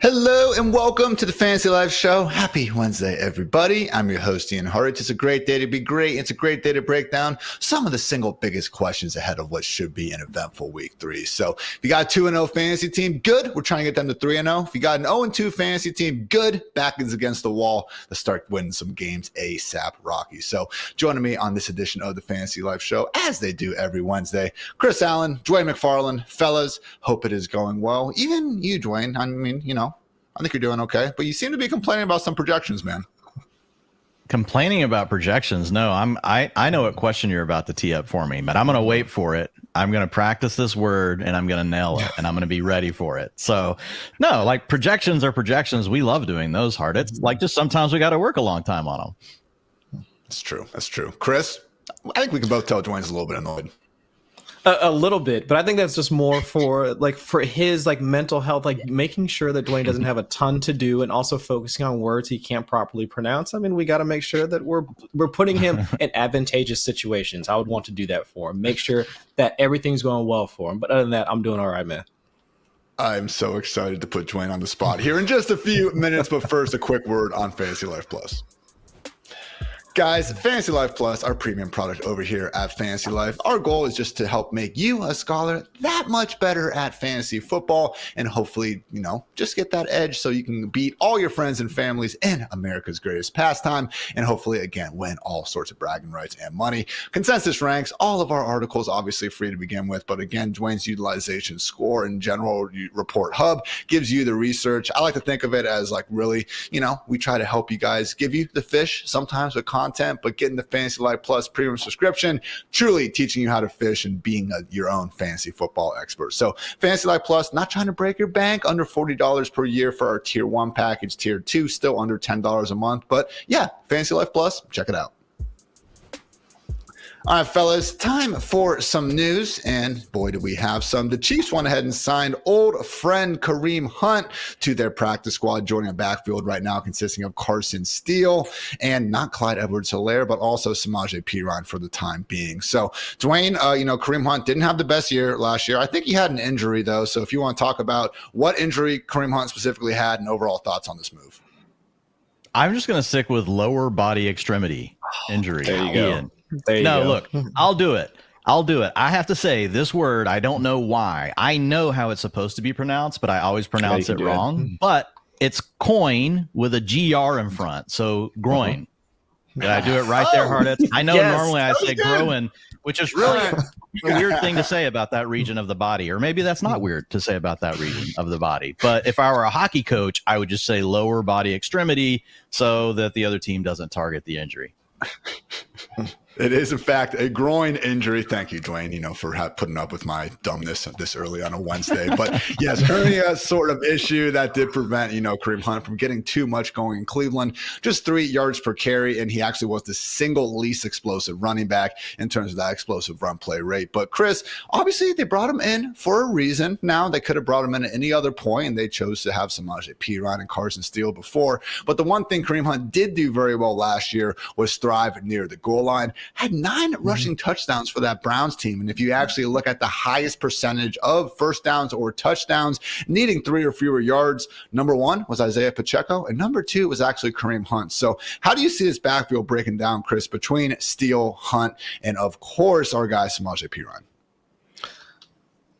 Hello and welcome to the Fantasy Life Show. Happy Wednesday, everybody. I'm your host, Ian Hartitz. It's a great day to be great. It's a great day to break down some of the single biggest questions ahead of what should be an eventful week 3. So if you got a 2-0 fantasy team, good. We're trying to get them to 3-0. If you got an 0-2 fantasy team, good. Back is against the wall. Let's start winning some games ASAP, Rocky. So joining me on this edition of the Fantasy Life Show, as they do every Wednesday, Chris Allen, Dwain McFarland. Fellas, hope it is going well. Even you, Dwain. I mean, I think you're doing okay, but you seem to be complaining about some projections, man. Complaining about projections? No, I know what question you're about to tee up for me, but I'm going to wait for it. I'm going to practice this word and I'm going to nail it and I'm going to be ready for it. So no, like projections are projections. We love doing those, hard. It's like just sometimes we got to work a long time on them. That's true. That's true. Chris, I think we can both tell Dwayne's a little bit annoyed. A little bit, but I think that's just more for his mental health, making sure that Dwain doesn't have a ton to do and also focusing on words he can't properly pronounce. I mean, we got to make sure that we're putting him in advantageous situations. I would want to do that for him. Make sure that everything's going well for him. But other than that, I'm doing all right, man. I'm so excited to put Dwayne on the spot here in just a few minutes. But first, a quick word on Fantasy Life Plus. Guys, Fantasy Life Plus, our premium product over here at Fantasy Life. Our goal is just to help make you, a scholar, that much better at fantasy football and hopefully, just get that edge so you can beat all your friends and families in America's greatest pastime and hopefully, again, win all sorts of bragging rights and money. Consensus ranks all of our articles, obviously free to begin with, but again, Dwayne's utilization score and general report hub gives you the research. I like to think of it as really, we try to help you guys, give you the fish sometimes with content, but getting the Fantasy Life Plus premium subscription, truly teaching you how to fish and being your own fantasy football expert. So Fantasy Life Plus, not trying to break your bank, under $40 per year for our tier 1 package, tier 2 still under $10 a month. But yeah, Fantasy Life Plus, check it out. All right, fellas, time for some news, and boy, do we have some. The Chiefs went ahead and signed old friend Kareem Hunt to their practice squad, joining a backfield right now consisting of Carson Steele and not Clyde Edwards-Helaire, but also Samaje Perine for the time being. So, Dwayne, Kareem Hunt didn't have the best year last year. I think he had an injury, though, so if you want to talk about what injury Kareem Hunt specifically had and overall thoughts on this move. I'm just going to stick with lower body extremity injury. There you go. Ian. There you go. Look, I'll do it. I have to say this word, I don't know why. I know how it's supposed to be pronounced, but I always pronounce it wrong. But it's coin with a GR in front. So groin. Did I do it right there, Hartitz? I know normally I say groin, which is really a weird thing to say about that region of the body. Or maybe that's not weird to say about that region of the body. But if I were a hockey coach, I would just say lower body extremity so that the other team doesn't target the injury. It is, in fact, a groin injury. Thank you, Dwayne, for putting up with my dumbness this early on a Wednesday. But yes, hernia sort of issue that did prevent, Kareem Hunt from getting too much going in Cleveland. Just 3 yards per carry, and he actually was the single least explosive running back in terms of that explosive run play rate. But Chris, obviously they brought him in for a reason. Now they could have brought him in at any other point, and they chose to have Samaje Perine and Carson Steele before. But the one thing Kareem Hunt did do very well last year was thrive near the goal line. Had 9 rushing touchdowns for that Browns team. And if you actually look at the highest percentage of first downs or touchdowns needing 3 or fewer yards, number 1 was Isaiah Pacheco, and number 2 was actually Kareem Hunt. So how do you see this backfield breaking down, Chris, between Steele, Hunt, and of course our guy Samaje Perine?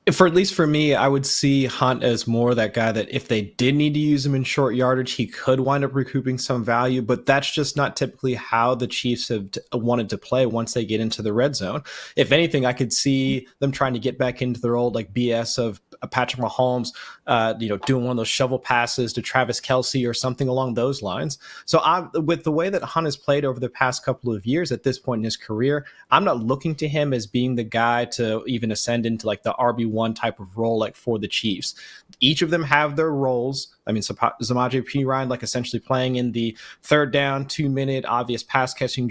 At least for me, I would see Hunt as more that guy that if they did need to use him in short yardage, he could wind up recouping some value, but that's just not typically how the Chiefs have wanted to play once they get into the red zone. If anything, I could see them trying to get back into their old BS of Patrick Mahomes, doing one of those shovel passes to Travis Kelce or something along those lines. So with the way that Hunt has played over the past couple of years at this point in his career, I'm not looking to him as being the guy to even ascend into the RB1 type of role for the Chiefs. Each of them have their roles. I mean, Samaje Perine, like essentially playing in the third down, 2-minute obvious pass catching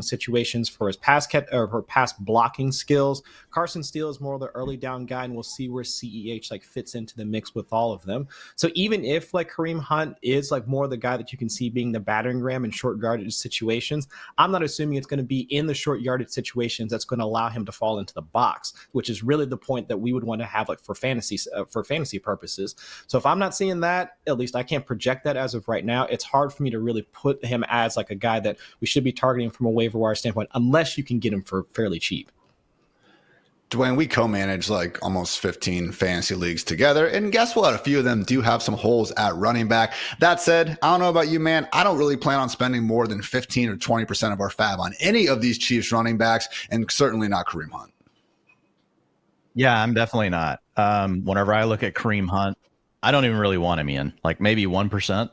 situations for his pass blocking skills. Carson Steele is more of the early down guy, and we'll see where CEH like fits into the mix with all of them. So even if like Kareem Hunt is like more the guy that you can see being the battering ram in short yardage situations, I'm not assuming it's going to be in the short yardage situations that's going to allow him to fall into the box, which is really the point that we would want to have like for fantasy purposes. So if I'm not seeing that, at least I can't project that as of right now. It's hard for me to really put him as like a guy that we should be targeting from a waiver wire standpoint, unless you can get him for fairly cheap. Dwayne, we co-manage like almost 15 fantasy leagues together, and guess what? A few of them do have some holes at running back. That said, I don't know about you, man. I don't really plan on spending more than 15 or 20% of our fab on any of these Chiefs running backs, and certainly not Kareem Hunt. Yeah, I'm definitely not. Whenever I look at Kareem Hunt, I don't even really want him in. Like maybe 1%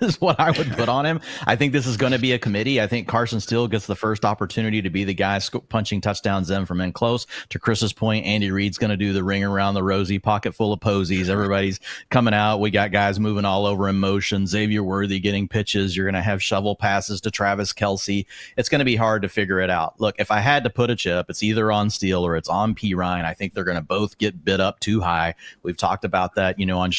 is what I would put on him. I think this is going to be a committee. I think Carson Steele gets the first opportunity to be the guy punching touchdowns in from in close. To Chris's point, Andy Reid's going to do the ring around the rosy, pocket full of posies. Everybody's coming out. We got guys moving all over in motion. Xavier Worthy getting pitches. You're going to have shovel passes to Travis Kelce. It's going to be hard to figure it out. Look, if I had to put a chip, it's either on Steele or it's on Perine. I think they're going to both get bid up too high. We've talked about that,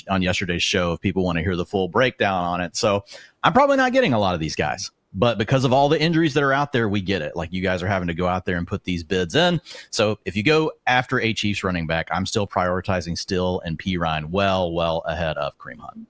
on yesterday's show if people want to hear the full breakdown on it. So I'm probably not getting a lot of these guys, but because of all the injuries that are out there, we get it. Like you guys are having to go out there and put these bids in. So if you go after a Chiefs running back, I'm still prioritizing Steele and Perine well ahead of Kareem Hunt.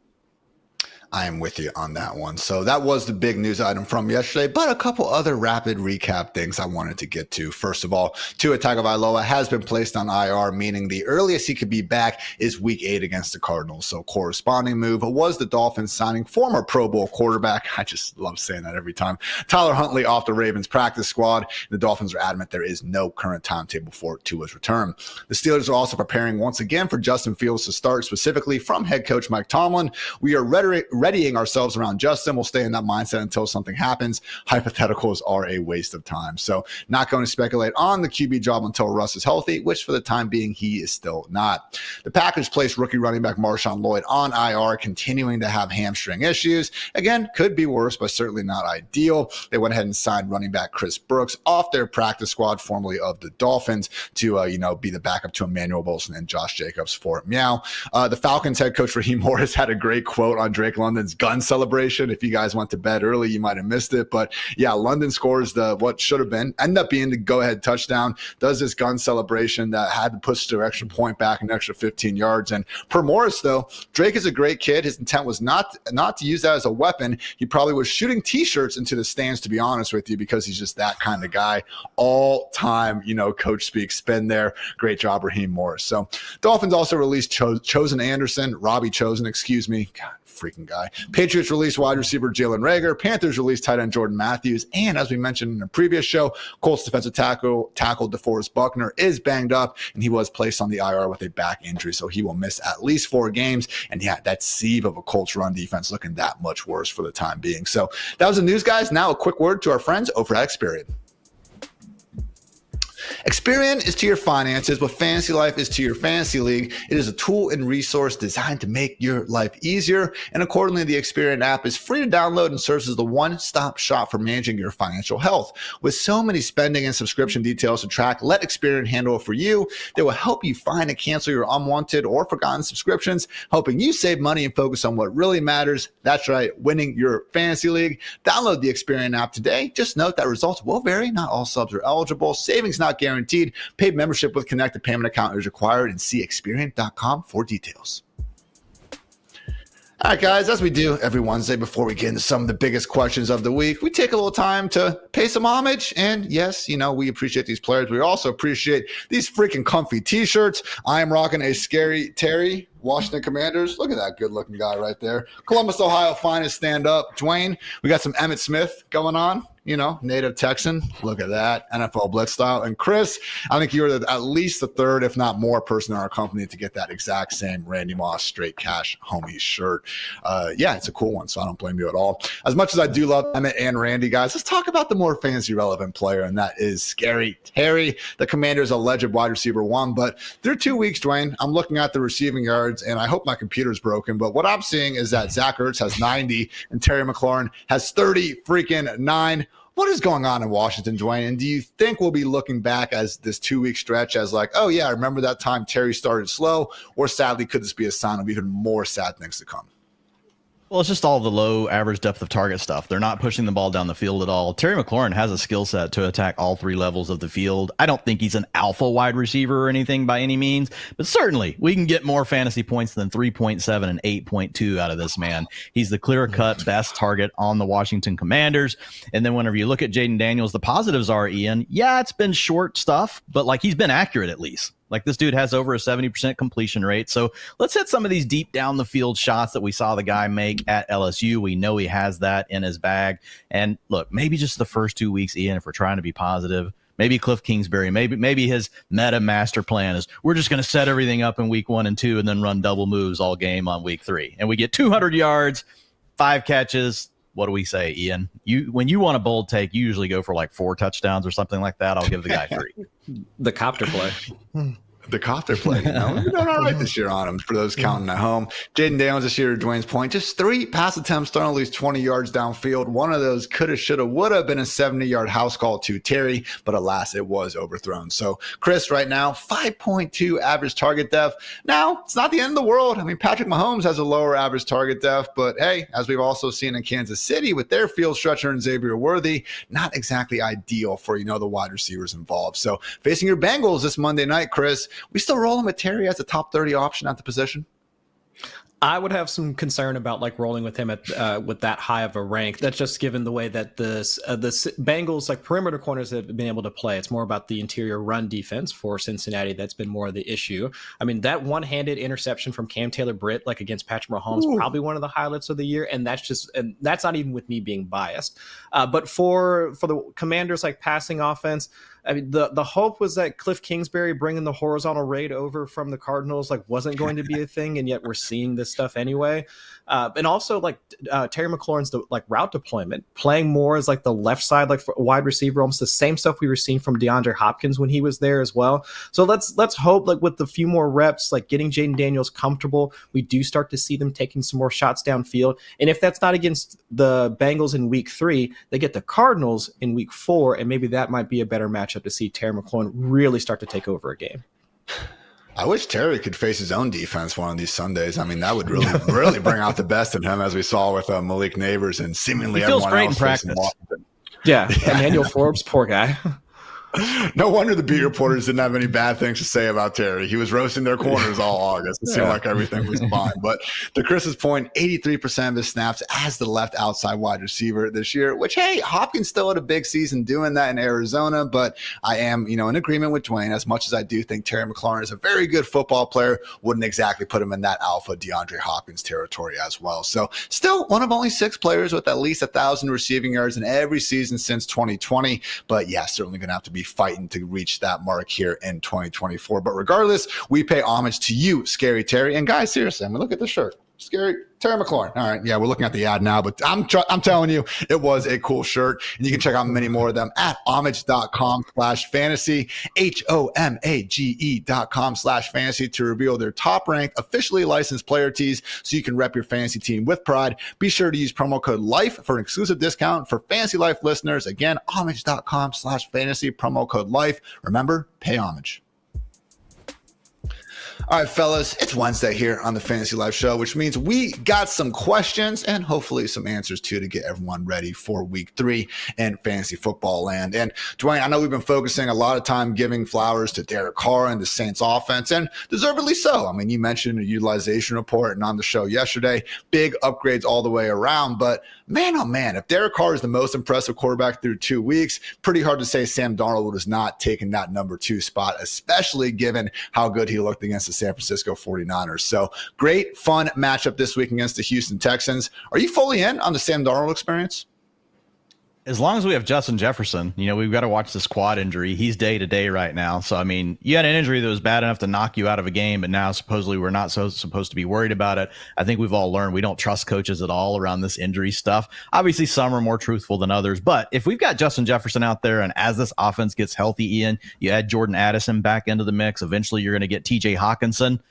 I am with you on that one. So that was the big news item from yesterday, but a couple other rapid recap things I wanted to get to. First of all, Tua Tagovailoa has been placed on IR, meaning the earliest he could be back is week 8 against the Cardinals. So corresponding move was the Dolphins signing former Pro Bowl quarterback. I just love saying that every time. Tyler Huntley off the Ravens practice squad. The Dolphins are adamant there is no current timetable for Tua's return. The Steelers are also preparing once again for Justin Fields to start, specifically from head coach Mike Tomlin. We are readying ourselves around Justin. We'll stay in that mindset until something happens. Hypotheticals are a waste of time. So not going to speculate on the QB job until Russ is healthy, which for the time being, he is still not. The Packers placed rookie running back Marshawn Lloyd on IR, continuing to have hamstring issues. Again, could be worse, but certainly not ideal. They went ahead and signed running back Chris Brooks off their practice squad, formerly of the Dolphins, to be the backup to Emmanuel Wilson and Josh Jacobs for Meow. The Falcons head coach Raheem Morris had a great quote on Drake London's gun celebration. If you guys went to bed early, you might have missed it. But yeah, London scores what should have ended up being the go-ahead touchdown, does this gun celebration that had to push the extra point back an extra 15 yards. And per Morris, though, Drake is a great kid. His intent was not to use that as a weapon. He probably was shooting T-shirts into the stands, to be honest with you, because he's just that kind of guy. All time, coach speak, spin there. Great job, Raheem Morris. So Dolphins also released Robbie Chosen, excuse me. God, freaking guy. Patriots released wide receiver Jalen Reagor. Panthers released tight end Jordan Matthews. And as we mentioned in a previous show, Colts defensive tackle DeForest Buckner is banged up, and he was placed on the IR with a back injury, so he will miss at least 4 games. And yeah, that sieve of a Colts run defense looking that much worse for the time being. So that was the news, guys. Now a quick word to our friends over at Experian. Experian is to your finances what FantasyLife is to your fantasy league. It is a tool and resource designed to make your life easier, and accordingly, the Experian app is free to download and serves as the one-stop shop for managing your financial health. With so many spending and subscription details to track, let Experian handle it for you. They will help you find and cancel your unwanted or forgotten subscriptions, helping you save money and focus on what really matters. That's right, winning your fantasy league. Download the Experian app today. Just note that results will vary. Not all subs are eligible. Savings not guaranteed. Paid membership with connected payment account is required, and see Experian.com for details. All right, guys, as we do every Wednesday before we get into some of the biggest questions of the week, we take a little time to pay some homage. And yes, we appreciate these players. We also appreciate these freaking comfy T-shirts. I am rocking a Scary Terry Washington Commanders. Look at that good-looking guy right there. Columbus, Ohio, finest stand-up. Dwain, we got some Emmitt Smith going on. native Texan. Look at that, NFL Blitz style. And Chris, I think you're at least the third, if not more, person in our company to get that exact same Randy Moss straight cash homie shirt. Yeah, it's a cool one, so I don't blame you at all. As much as I do love Emmett and Randy, guys, let's talk about the more fantasy relevant player, and that is Scary Terry, the Commanders' alleged wide receiver one. But through 2 weeks, Dwayne, I'm looking at the receiving yards, and I hope my computer's broken, but what I'm seeing is that Zach Ertz has 90 and Terry McLaurin has 39. What is going on in Washington, Dwayne? And do you think we'll be looking back as this 2 week stretch as like, oh yeah, I remember that time Terry started slow, or sadly, could this be a sign of even more sad things to come? Well, it's just all the low average depth of target stuff. They're not pushing the ball down the field at all. Terry McLaurin has a skill set to attack all three levels of the field. I don't think he's an alpha wide receiver or anything by any means, but certainly we can get more fantasy points than 3.7 and 8.2 out of this man. He's the clear-cut best target on the Washington Commanders. And then whenever you look at Jaden Daniels, the positives are, Ian, yeah, it's been short stuff, but like he's been accurate at least. Like this dude has over a 70% completion rate. So let's hit some of these deep down the field shots that we saw the guy make at LSU. We know he has that in his bag. And look, maybe just the first 2 weeks, Ian, if we're trying to be positive, maybe Cliff Kingsbury, maybe his meta master plan is we're just going to set everything up in week 1 and 2 and then run double moves all game on week 3. And we get 200 yards, 5 catches. What do we say, Ian? When you want a bold take, you usually go for like 4 touchdowns or something like that. I'll give the guy 3. The copter play. The copter play. We've done all right this year on him for those counting at home. Jaden Daniels this year, to Dwayne's point, just 3 pass attempts, throwing at least 20 yards downfield. One of those coulda, shoulda, woulda been a 70-yard house call to Terry, but alas, it was overthrown. So, Chris, right now, 5.2 average target depth. Now, it's not the end of the world. I mean, Patrick Mahomes has a lower average target depth, but hey, as we've also seen in Kansas City with their field stretcher and Xavier Worthy, not exactly ideal for, the wide receivers involved. So, facing your Bengals this Monday night, Chris, we still rolling with Terry as a top 30 option at the position? I would have some concern about like rolling with him at with that high of a rank. That's just given the way that the Bengals like perimeter corners have been able to play. It's more about the interior run defense for Cincinnati. That's been more of the issue. I mean, that one-handed interception from Cam Taylor-Britt like against Patrick Mahomes, probably one of the highlights of the year. And that's not even with me being biased. But for the Commanders like passing offense, I mean, the hope was that Cliff Kingsbury bringing the horizontal raid over from the Cardinals like wasn't going to be a thing, and yet we're seeing this stuff anyway. And also like Terry McLaurin's route deployment, playing more as like the left side, like for wide receiver, almost the same stuff we were seeing from DeAndre Hopkins when he was there as well. So let's hope like with a few more reps, like getting Jaden Daniels comfortable, we do start to see them taking some more shots downfield. And if that's not against the Bengals in week 3, they get the Cardinals in week 4, and maybe that might be a better matchup to see Terry McLaurin really start to take over a game. I wish Terry could face his own defense one of these Sundays. I mean, that would really bring out the best in him, as we saw with Malik Neighbors and seemingly everyone else in practice. Yeah, Emmanuel Forbes, poor guy. No wonder the beat reporters didn't have any bad things to say about Terry. He was roasting their corners all August. It seemed like everything was fine. But to Chris's point, 83% of his snaps as the left outside wide receiver this year, which, hey, Hopkins still had a big season doing that in Arizona. But I am, in agreement with Dwayne. As much as I do think Terry McLaurin is a very good football player, wouldn't exactly put him in that alpha DeAndre Hopkins territory as well. So still one of only 6 players with at least 1,000 receiving yards in every season since 2020. But yeah, certainly going to have to be fighting to reach that mark here in 2024. But regardless, we pay homage to you, Scary Terry. And guys, seriously, I mean, look at this shirt. Scary Terry McLaurin. All right, yeah, we're looking at the ad now, but I'm telling you, it was a cool shirt, and you can check out many more of them at homage.com/fantasy, HOMAGE.com/fantasy to reveal their top ranked officially licensed player tees, so you can rep your fantasy team with pride. Be sure to use promo code LIFE for an exclusive discount for Fantasy Life listeners. Again, homage.com/fantasy, promo code LIFE. Remember, pay homage. All right, fellas, it's Wednesday here on the Fantasy Life Show, which means we got some questions and hopefully some answers too to get everyone ready for week 3 in fantasy football land. And Dwayne, I know we've been focusing a lot of time giving flowers to Derek Carr and the Saints offense, and deservedly so. I mean, you mentioned a utilization report and on the show yesterday, big upgrades all the way around. But man, oh man, if Derek Carr is the most impressive quarterback through 2 weeks, pretty hard to say Sam Darnold has not taken that number 2 spot, especially given how good he looked against the San Francisco 49ers. So great, fun matchup this week against the Houston Texans. Are you fully in on the Sam Darnold experience? as long as we have Justin Jefferson, we've got to watch this quad injury. He's day to day right now. So, I mean, you had an injury that was bad enough to knock you out of a game, but now supposedly we're not supposed to be worried about it. I think we've all learned we don't trust coaches at all around this injury stuff. Obviously, some are more truthful than others, but if we've got Justin Jefferson out there, and as this offense gets healthy, Ian, you add Jordan Addison back into the mix, eventually you're going to get TJ Hawkinson.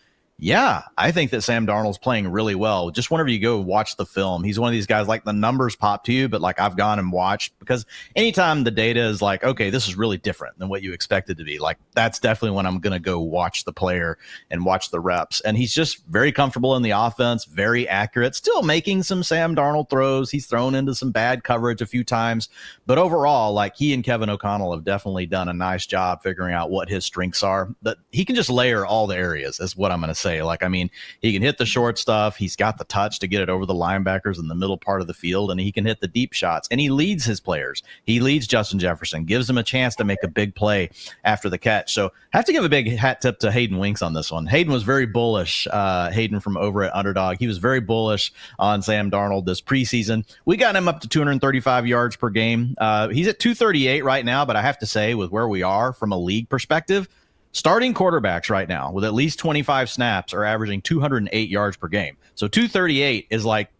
Yeah, I think that Sam Darnold's playing really well. Just whenever you go watch the film, he's one of these guys, like, the numbers pop to you, but like I've gone and watched, because anytime the data is like, okay, this is really different than what you expected to be, like, that's definitely when I'm going to go watch the player and watch the reps. And he's just very comfortable in the offense, very accurate, still making some Sam Darnold throws. He's thrown into some bad coverage a few times, but overall, like, he and Kevin O'Connell have definitely done a nice job figuring out what his strengths are. That he can just layer all the areas, is what I'm going to say. Like, I mean, he can hit the short stuff. He's got the touch to get it over the linebackers in the middle part of the field, and he can hit the deep shots. And he leads his players. He leads Justin Jefferson, gives him a chance to make a big play after the catch. So I have to give a big hat tip to Hayden Winks on this one. Hayden was very bullish. Hayden from over at Underdog. He was very bullish on Sam Darnold this preseason. We got him up to 235 yards per game. He's at 238 right now, but I have to say, with where we are from a league perspective, starting quarterbacks right now with at least 25 snaps are averaging 208 yards per game. So 238 is like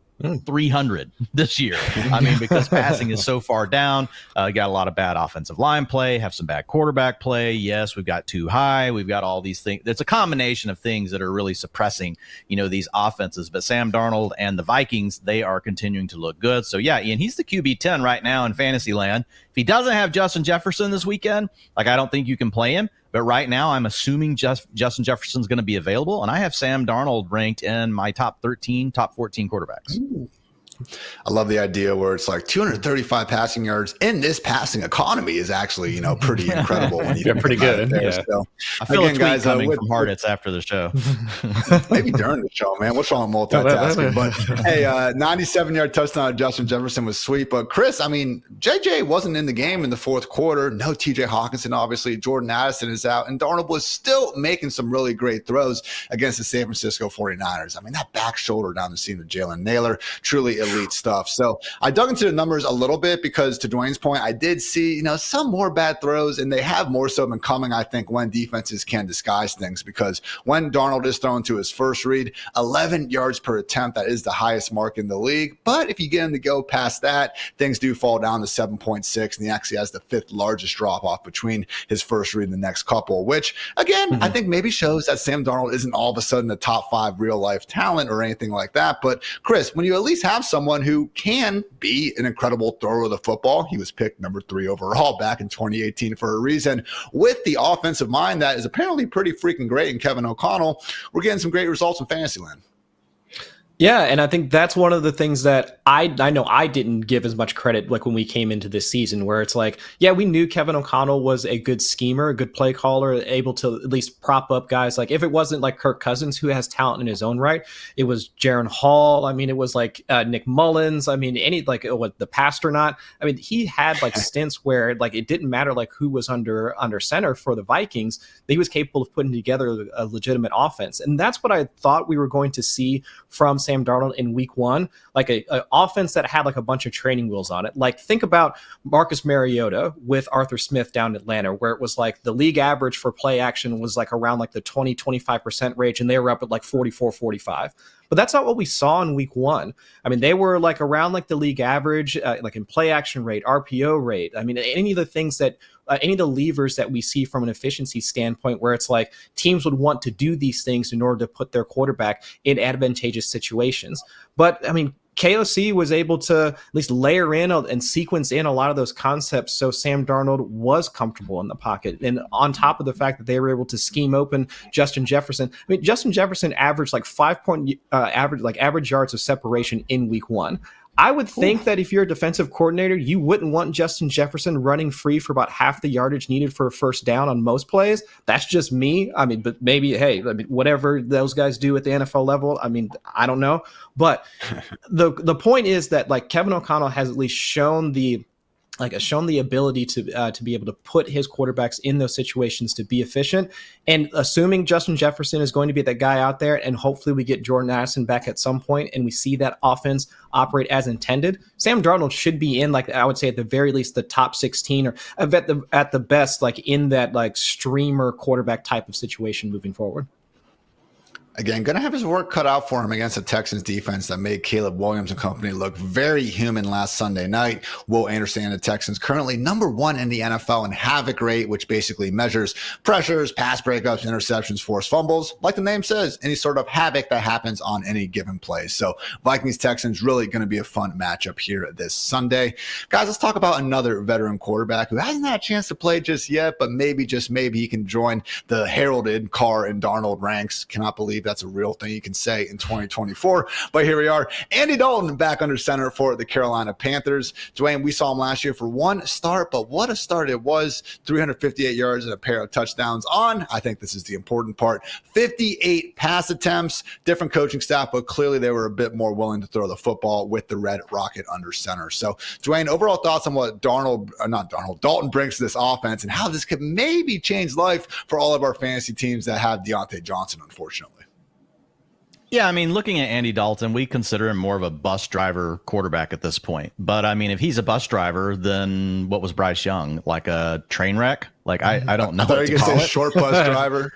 300 this year. I mean, because passing is so far down. Got a lot of bad offensive line play, have some bad quarterback play. Yes, we've got too high. We've got all these things. There's a combination of things that are really suppressing, these offenses. But Sam Darnold and the Vikings, they are continuing to look good. So yeah, Ian, he's the QB 10 right now in fantasy land. If he doesn't have Justin Jefferson this weekend, like, I don't think you can play him. But right now, I'm assuming Justin Jefferson's going to be available, and I have Sam Darnold ranked in my top 13, top 14 quarterbacks. Ooh. I love the idea where it's like 235 passing yards in this passing economy is actually, pretty incredible. When you pretty good. There. Yeah. So, I feel a tweet coming from Hartitz after the show. Maybe during the show, man. What's wrong with multitasking? But hey, 97-yard touchdown of Justin Jefferson was sweet. But Chris, I mean, JJ wasn't in the game in the fourth quarter. No TJ Hawkinson, obviously. Jordan Addison is out. And Darnold was still making some really great throws against the San Francisco 49ers. I mean, that back shoulder down the seam of Jalen Naylor, truly elite stuff. So I dug into the numbers a little bit because, to Dwayne's point, I did see, some more bad throws, and they have more so been coming, I think, when defenses can disguise things, because when Darnold is thrown to his first read, 11 yards per attempt, that is the highest mark in the league. But if you get him to go past that, things do fall down to 7.6, and he actually has the fifth largest drop off between his first read and the next couple, which again, I think maybe shows that Sam Darnold isn't all of a sudden a top 5 real life talent or anything like that. But Chris, when you at least have someone who can be an incredible thrower of the football, he was picked number 3 overall back in 2018 for a reason, with the offensive mind that is apparently pretty freaking great in Kevin O'Connell, we're getting some great results in Fantasyland. Yeah, and I think that's one of the things that I know I didn't give as much credit, like, when we came into this season, where it's like, yeah, we knew Kevin O'Connell was a good schemer, a good play caller, able to at least prop up guys. Like, if it wasn't like Kirk Cousins, who has talent in his own right, it was Jaron Hall. I mean, it was like Nick Mullins. I mean, the Pasternaut. I mean, he had like stints where like it didn't matter like who was under center for the Vikings. He was capable of putting together a legitimate offense, and that's what I thought we were going to see from Sam Darnold in week 1, like a offense that had like a bunch of training wheels on it. Like, think about Marcus Mariota with Arthur Smith down in Atlanta, where it was like the league average for play action was like around like the 20-25% range, and they were up at like 44-45. But that's not what we saw in week 1. I mean, they were like around like the league average, like in play action rate, RPO rate. I mean, any of the things that any of the levers that we see from an efficiency standpoint, where it's like teams would want to do these things in order to put their quarterback in advantageous situations. But I mean, KOC was able to at least layer in and sequence in a lot of those concepts, so Sam Darnold was comfortable in the pocket. And on top of the fact that they were able to scheme open Justin Jefferson, I mean, Justin Jefferson averaged like 5-point average yards of separation in week 1. I would think that if you're a defensive coordinator, you wouldn't want Justin Jefferson running free for about half the yardage needed for a first down on most plays. That's just me. I mean, but maybe, hey, I mean, whatever those guys do at the NFL level, I mean, I don't know. But the point is that like Kevin O'Connell has at least shown the has shown the ability to be able to put his quarterbacks in those situations to be efficient. And assuming Justin Jefferson is going to be that guy out there, and hopefully we get Jordan Addison back at some point and we see that offense operate as intended, Sam Darnold should be in, like, I would say at the very least the top 16, or at the best, like in that like streamer quarterback type of situation moving forward. Again, going to have his work cut out for him against the Texans defense that made Caleb Williams and company look very human last Sunday night. Will Anderson and the Texans currently number 1 in the NFL in havoc rate, which basically measures pressures, pass breakups, interceptions, forced fumbles. Like the name says, any sort of havoc that happens on any given play. So Vikings-Texans really going to be a fun matchup here this Sunday. Guys, let's talk about another veteran quarterback who hasn't had a chance to play just yet, but maybe, just maybe, he can join the heralded Carr and Darnold ranks. Cannot believe that's a real thing you can say in 2024. But here we are. Andy Dalton back under center for the Carolina Panthers. Dwain, we saw him last year for 1 start, but what a start it was. 358 yards and a pair of touchdowns on, I think this is the important part, 58 pass attempts. Different coaching staff, but clearly they were a bit more willing to throw the football with the Red Rocket under center. So, Dwain, overall thoughts on what Dalton brings to this offense and how this could maybe change life for all of our fantasy teams that have Deontay Johnson, unfortunately. Yeah, I mean, looking at Andy Dalton, we consider him more of a bus driver quarterback at this point. But, I mean, if he's a bus driver, then what was Bryce Young? Like a train wreck? Like, I don't know. I thought you were going to say short bus driver.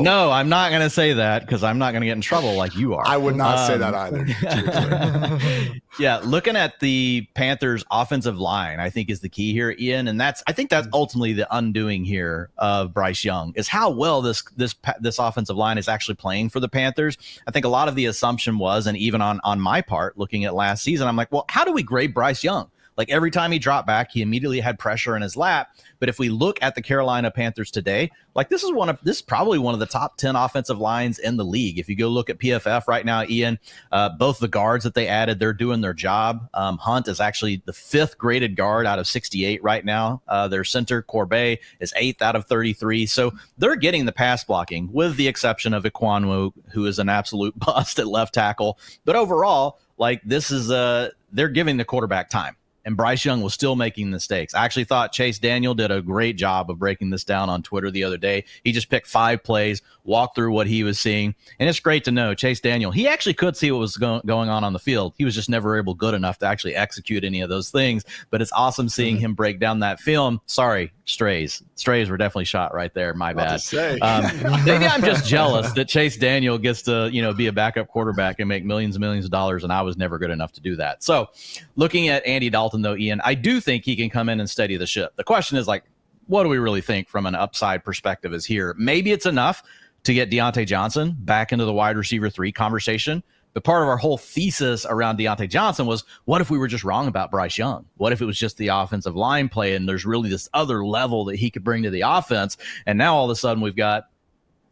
No, I'm not going to say that because I'm not going to get in trouble like you are. I would not say that either. Yeah, looking at the Panthers' offensive line, I think is the key here, Ian. And I think that's ultimately the undoing here of Bryce Young, is how well this offensive line is actually playing for the Panthers. I think a lot of the assumption was, and even on my part, looking at last season, I'm like, well, how do we grade Bryce Young? Like every time he dropped back, he immediately had pressure in his lap. But if we look at the Carolina Panthers today, like this is probably one of the top 10 offensive lines in the league. If you go look at PFF right now, Ian, both the guards that they added, they're doing their job. Hunt is actually the 5th graded guard out of 68 right now. Their center, Corbet, is 8th out of 33. So they're getting the pass blocking, with the exception of Iquanwu, who is an absolute bust at left tackle. But overall, like this is they're giving the quarterback time. And Bryce Young was still making mistakes. I actually thought Chase Daniel did a great job of breaking this down on Twitter the other day. He just picked 5 plays, walked through what he was seeing. And it's great to know Chase Daniel, he actually could see what was going on the field. He was just never able good enough to actually execute any of those things. But it's awesome seeing him break down that film. Sorry, strays. Strays were definitely shot right there. My bad. Maybe I'm just jealous that Chase Daniel gets to, be a backup quarterback and make millions and millions of dollars, and I was never good enough to do that. So looking at Andy Dalton, though, Ian, I do think he can come in and steady the ship. The question is, like, what do we really think from an upside perspective is here? Maybe it's enough to get Deontay Johnson back into the wide receiver 3 conversation. But part of our whole thesis around Deontay Johnson was, what if we were just wrong about Bryce Young? What if it was just the offensive line play and there's really this other level that he could bring to the offense? And now all of a sudden we've got,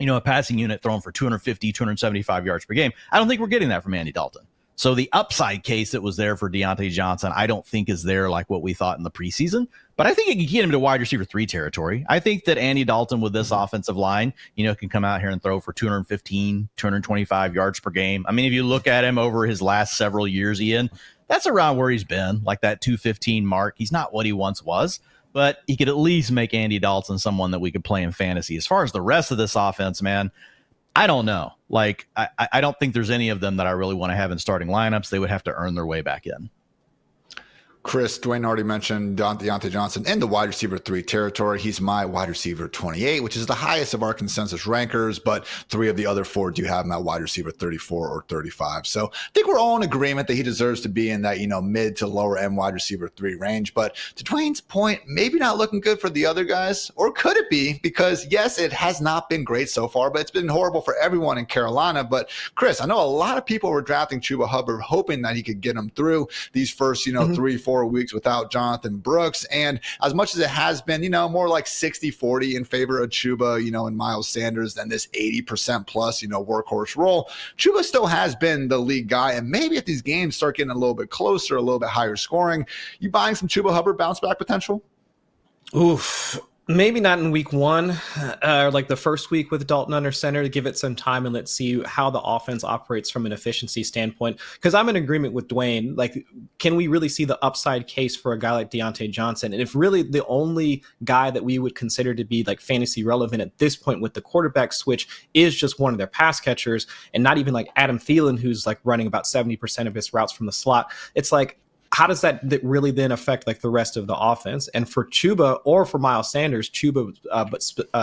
a passing unit thrown for 250, 275 yards per game. I don't think we're getting that from Andy Dalton. So the upside case that was there for Deontay Johnson, I don't think is there like what we thought in the preseason. But I think it can get him to wide receiver 3 territory. I think that Andy Dalton with this offensive line, can come out here and throw for 215, 225 yards per game. I mean, if you look at him over his last several years, Ian, that's around where he's been, like that 215 mark. He's not what he once was, but he could at least make Andy Dalton someone that we could play in fantasy. As far as the rest of this offense, man, I don't know. Like, I don't think there's any of them that I really want to have in starting lineups. They would have to earn their way back in. Chris, Dwain already mentioned Deontay Johnson in the wide receiver 3 territory. He's my wide receiver 28, which is the highest of our consensus rankers, but 3 of the other 4 do have him at wide receiver 34 or 35. So I think we're all in agreement that he deserves to be in that, mid to lower end wide receiver 3 range. But to Dwayne's point, maybe not looking good for the other guys, or could it be? Because yes, it has not been great so far, but it's been horrible for everyone in Carolina. But Chris, I know a lot of people were drafting Chuba Hubbard, hoping that he could get them through these first, 3-4 weeks without Jonathan Brooks. And as much as it has been, more like 60-40 in favor of Chuba, and Miles Sanders than this 80% plus, workhorse role, Chuba still has been the lead guy. And maybe if these games start getting a little bit closer, a little bit higher scoring, you buying some Chuba Hubbard bounce back potential? Oof. Maybe not in week one, or like the first week with Dalton under center, to give it some time and let's see how the offense operates from an efficiency standpoint. Because I'm in agreement with Dwain. Like, can we really see the upside case for a guy like Deontay Johnson? And if really the only guy that we would consider to be like fantasy relevant at this point with the quarterback switch is just one of their pass catchers, and not even like Adam Thielen, who's like running about 70% of his routes from the slot, it's like, how does that really then affect like the rest of the offense? And for Chuba or for Miles Sanders,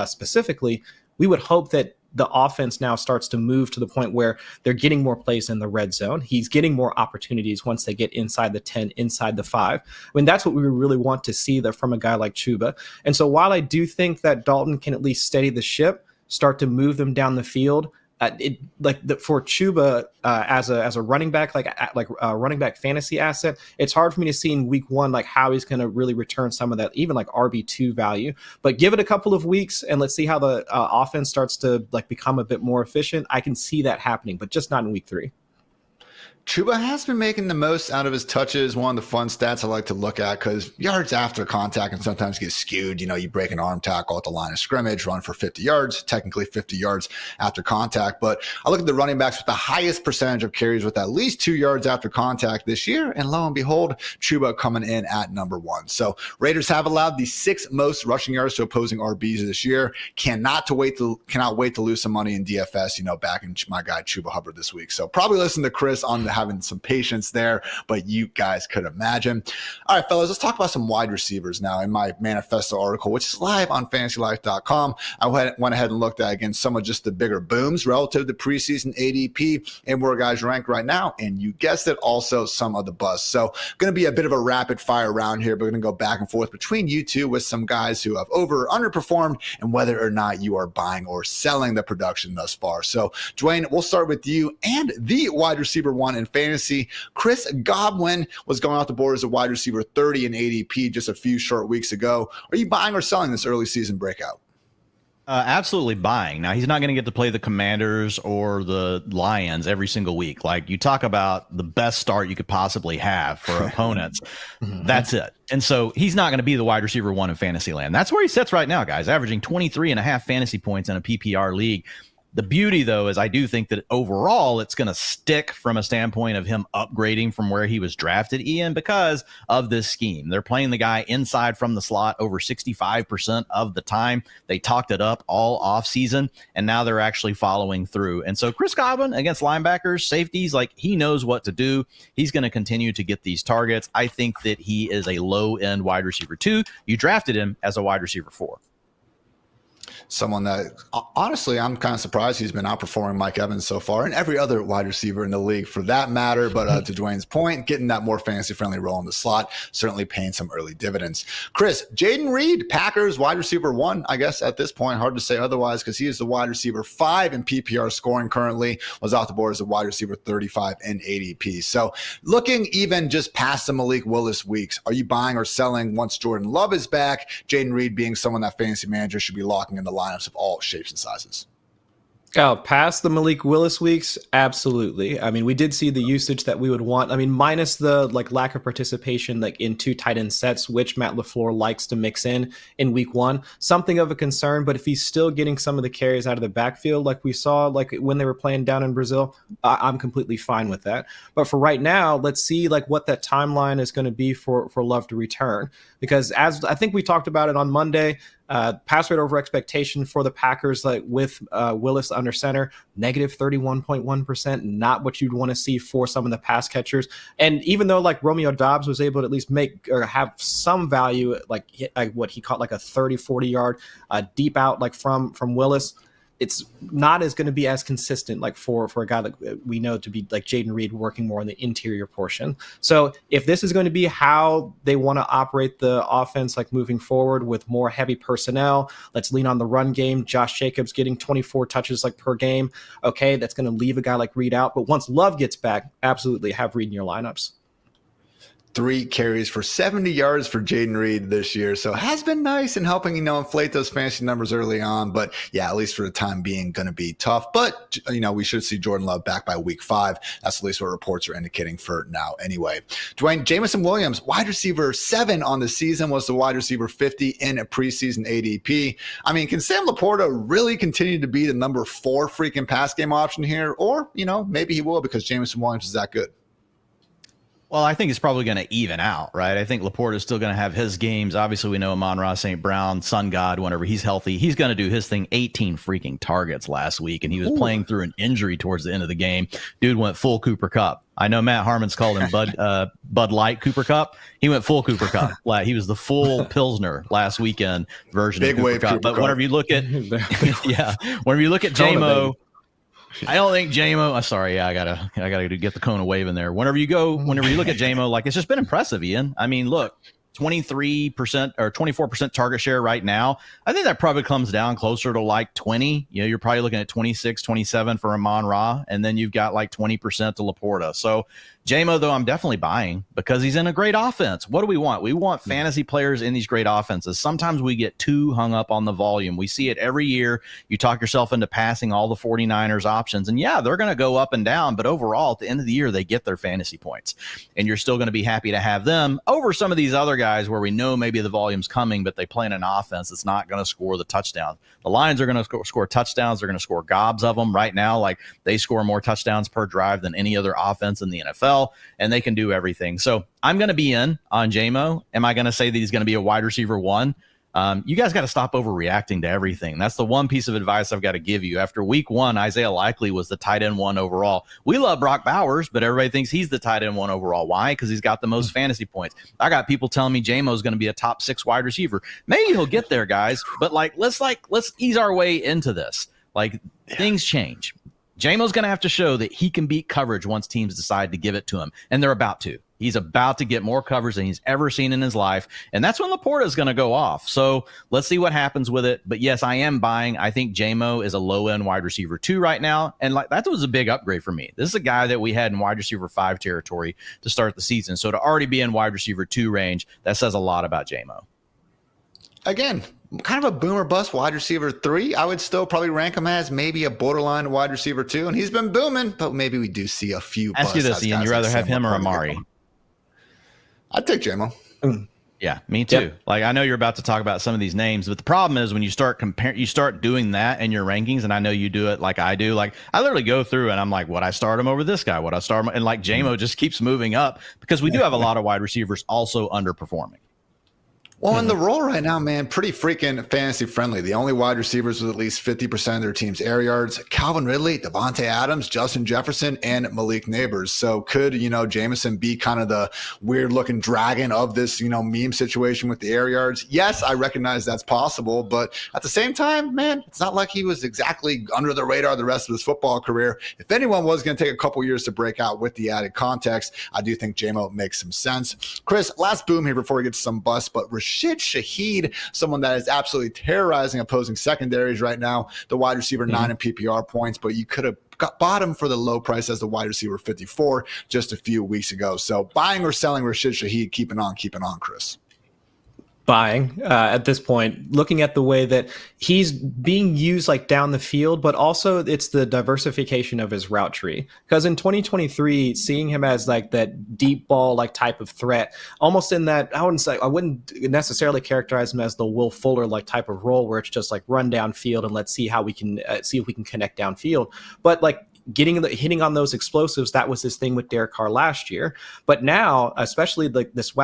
specifically, we would hope that the offense now starts to move to the point where they're getting more plays in the red zone. He's getting more opportunities once they get inside the 10, inside the 5. I mean, that's what we really want to see there from a guy like Chuba. And so while I do think that Dalton can at least steady the ship, start to move them down the field, for Chuba as a running back, like a running back fantasy asset, it's hard for me to see in week one like how he's going to really return some of that, even like RB2 value. But give it a couple of weeks and let's see how the offense starts to like become a bit more efficient. I can see that happening, but just not in week 3. Chuba has been making the most out of his touches. One of the fun stats I like to look at, because yards after contact can sometimes get skewed. You know, you break an arm tackle at the line of scrimmage, run for 50 yards, technically 50 yards after contact. But I look at the running backs with the highest percentage of carries with at least 2 yards after contact this year. And lo and behold, Chuba coming in at number 1. So Raiders have allowed the 6th most rushing yards to opposing RBs this year. Cannot wait to lose some money in DFS, you know, backing my guy Chuba Hubbard this week. So probably listen to Chris on having some patience there, but you guys could imagine. All right, fellas, let's talk about some wide receivers now. In my manifesto article, which is live on FantasyLife.com, I went ahead and looked at, again, some of just the bigger booms relative to preseason ADP and where guys rank right now, and you guessed it, also some of the busts. So going to be a bit of a rapid fire round here, but we're going to go back and forth between you two with some guys who have over or underperformed and whether or not you are buying or selling the production thus far. So Dwain, we'll start with you and the wide receiver 1 in fantasy. Chris Godwin was going off the board as a wide receiver 30 in ADP just a few short weeks ago. Are you buying or selling this early season breakout? Absolutely buying. Now, he's not going to get to play the Commanders or the Lions every single week. Like, you talk about the best start you could possibly have for opponents. That's it. And so he's not going to be the wide receiver 1 in fantasy land. That's where he sits right now, guys, averaging 23.5 fantasy points in a PPR league. The beauty, though, is I do think that overall it's going to stick from a standpoint of him upgrading from where he was drafted, Ian, because of this scheme. They're playing the guy inside from the slot over 65% of the time. They talked it up all offseason, and now they're actually following through. And so Chris Godwin against linebackers, safeties, like, he knows what to do. He's going to continue to get these targets. I think that he is a low-end wide receiver 2. You drafted him as a wide receiver 4. Someone that, honestly, I'm kind of surprised he's been outperforming Mike Evans so far and every other wide receiver in the league for that matter. But to Dwayne's point, getting that more fantasy-friendly role in the slot, certainly paying some early dividends. Chris, Jaden Reed, Packers wide receiver 1, I guess at this point, hard to say otherwise because he is the wide receiver 5 in PPR scoring currently, was off the board as a wide receiver 35 in ADP. So looking even just past the Malik Willis weeks, are you buying or selling once Jordan Love is back? Jaden Reed being someone that fantasy manager should be locking in the lineups of all shapes and sizes. Oh, past the Malik Willis weeks, absolutely. I mean, we did see the usage that we would want. I mean, minus the like lack of participation like in 2 tight end sets, which Matt LaFleur likes to mix in week 1. Something of a concern, but if he's still getting some of the carries out of the backfield like we saw like when they were playing down in Brazil, I'm completely fine with that. But for right now, let's see like what that timeline is going to be for Love to return. Because as I think we talked about it on Monday, pass rate over expectation for the Packers, like with Willis under center, negative 31.1%, not what you'd want to see for some of the pass catchers. And even though like Romeo Doubs was able to at least make or have some value, like what he caught like a 30-40 yard deep out like from Willis, it's not as going to be as consistent like for a guy that we know to be like Jaden Reed working more on the interior portion. So if this is going to be how they want to operate the offense, like moving forward with more heavy personnel, let's lean on the run game. Josh Jacobs getting 24 touches like per game. Okay, that's going to leave a guy like Reed out. But once Love gets back, absolutely have Reed in your lineups. 3 carries for 70 yards for Jaden Reed this year. So has been nice in helping, inflate those fantasy numbers early on. But yeah, at least for the time being, going to be tough. But, we should see Jordan Love back by week 5. That's at least what reports are indicating for now anyway. Dwayne, Jameson Williams, wide receiver 7 on the season, was the wide receiver 50 in a preseason ADP. I mean, can Sam Laporta really continue to be the number 4 freaking pass game option here? Or, maybe he will because Jameson Williams is that good. Well, I think it's probably going to even out, right? I think Laporta is still going to have his games. Obviously, we know Amon-Ra St. Brown, Sun God, whenever he's healthy, he's going to do his thing. 18 freaking targets last week, and he was playing through an injury towards the end of the game. Dude went full Cooper Kupp. I know Matt Harmon's called him Bud Light Cooper Kupp. He went full Cooper Kupp. He was the full Pilsner last weekend version of Cooper Kupp. But whenever you look at whenever you look at JMO, I don't think JMO. Sorry, I gotta get the cone of wave in there. Whenever you look at JMO, it's just been impressive, Ian. I mean, look, 23% or 24% target share right now. I think that probably comes down closer to 20. You're probably looking at 26, 27 for Amon-Ra, and then you've got 20% to Laporta. So JMO, though, I'm definitely buying because he's in a great offense. What do we want? We want fantasy players in these great offenses. Sometimes we get too hung up on the volume. We see it every year. You talk yourself into passing all the 49ers options, and yeah, they're going to go up and down, but overall, at the end of the year, they get their fantasy points, and you're still going to be happy to have them over some of these other guys where we know maybe the volume's coming, but they play in an offense that's not going to score the touchdowns. The Lions are going to score touchdowns. They're going to score gobs of them right now. They score more touchdowns per drive than any other offense in the NFL. And they can do everything. So I'm going to be in on JMO. Am I going to say that he's going to be a wide receiver 1? You guys got to stop overreacting to everything. That's the one piece of advice I've got to give you. After week 1, Isaiah Likely was the tight end 1 overall. We love Brock Bowers, but everybody thinks he's the tight end 1 overall. Why? Because he's got the most fantasy points. I got people telling me JMO is going to be a top 6 wide receiver. Maybe he'll get there, guys. But let's ease our way into this. Things change. JMO's going to have to show that he can beat coverage once teams decide to give it to him, and they're about to. He's about to get more coverage than he's ever seen in his life, and that's when Laporta is going to go off. So let's see what happens with it. But yes, I am buying. I think JMO is a low-end wide receiver 2 right now, and that was a big upgrade for me. This is a guy that we had in wide receiver 5 territory to start the season. So to already be in wide receiver 2 range, that says a lot about JMO. Again, kind of a boomer bust wide receiver 3. I would still probably rank him as maybe a borderline wide receiver 2, and he's been booming, but maybe we do see a few busts. Ask you this, Ian, you rather have him or Amari? I'd take JMO. Yeah, me too. Yep. I know you're about to talk about some of these names, but the problem is when you start doing that in your rankings, and I know you do it like I do. I literally go through and I'm like, would I start him over this guy? Would I start him? And JMO just keeps moving up because we do have a lot of wide receivers also underperforming. Well, in the role right now, man, pretty freaking fantasy friendly. The only wide receivers with at least 50% of their team's air yards: Calvin Ridley, Devontae Adams, Justin Jefferson, and Malik Neighbors. So could, Jameson be kind of the weird looking dragon of this, meme situation with the air yards? Yes, I recognize that's possible. But at the same time, man, it's not like he was exactly under the radar the rest of his football career. If anyone was going to take a couple years to break out with the added context, I do think JMO makes some sense. Chris, last boom here before we get to some busts, but Rashid Shaheed, someone that is absolutely terrorizing opposing secondaries right now, the wide receiver 9 in PPR points, but you could have got bottom for the low price as the wide receiver 54 just a few weeks ago. So buying or selling Rashid Shaheed, keeping on, Chris. Buying at this point, looking at the way that he's being used down the field, but also it's the diversification of his route tree. Because in 2023, seeing him as that deep ball type of threat, almost in that, I wouldn't necessarily characterize him as the Will Fuller type of role where it's just run downfield and let's see how we can see if we can connect downfield. But hitting on those explosives, that was his thing with Derek Carr last year. But now, especially this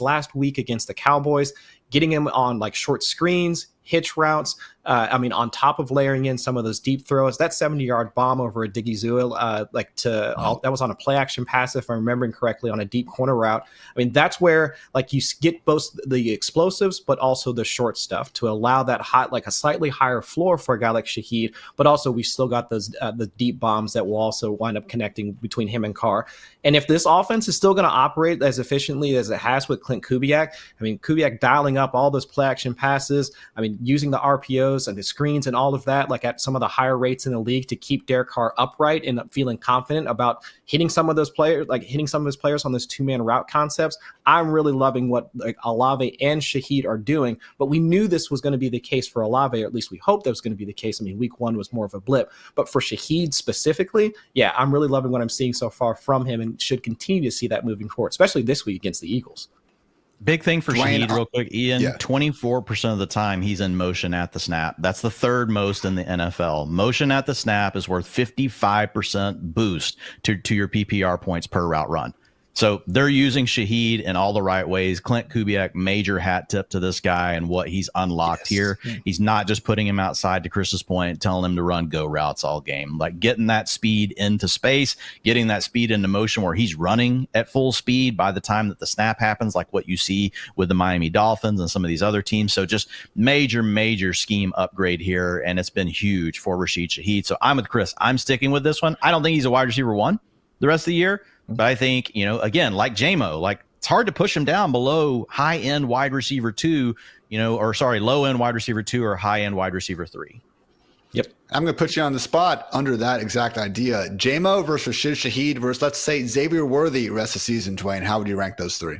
last week against the Cowboys, getting him on short screens, hitch routes, on top of layering in some of those deep throws, that 70-yard bomb over a Diggy Zul, that was on a play action pass, if I'm remembering correctly, on a deep corner route. That's where you get both the explosives, but also the short stuff to allow that a slightly higher floor for a guy like Shaheed. But also we still got those the deep bombs that will also wind up connecting between him and Carr. And if this offense is still going to operate as efficiently as it has with Clint Kubiak, Kubiak dialing up all those play action passes. I mean, using the RPOs and the screens and all of that, like at some of the higher rates in the league to keep Derek Carr upright and feeling confident about hitting some of those players, like hitting some of his players on those 2-man route concepts. I'm really loving what like Olave and Shaheed are doing, but we knew this was going to be the case for Olave, or at least we hoped that was going to be the case. I mean, week 1 was more of a blip, but for Shaheed specifically, yeah, I'm really loving what I'm seeing so far from him and should continue to see that moving forward, especially this week against the Eagles. Big thing for Dwain, Shaheed, real quick, Ian. 24% of the time he's in motion at the snap. That's the 3rd most in the NFL. Motion at the snap is worth 55% boost to your PPR points per route run. So they're using Shaheed in all the right ways. Clint Kubiak, major hat tip to this guy and what he's unlocked here. He's not just putting him outside, to Chris's point, telling him to run go routes all game. Like getting that speed into space, getting that speed into motion where he's running at full speed by the time that the snap happens, like what you see with the Miami Dolphins and some of these other teams. So just major scheme upgrade here, and it's been huge for Rashid Shaheed. So I'm with Chris. I'm sticking with this one. I don't think he's a wide receiver 1 the rest of the year. But I think, again, like J-Mo, like it's hard to push him down below high-end wide receiver 2, low-end wide receiver 2 or high-end wide receiver 3. Yep. I'm going to put you on the spot under that exact idea. J-Mo versus Rashid Shaheed versus, let's say, Xavier Worthy rest of the season, Dwain. How would you rank those 3?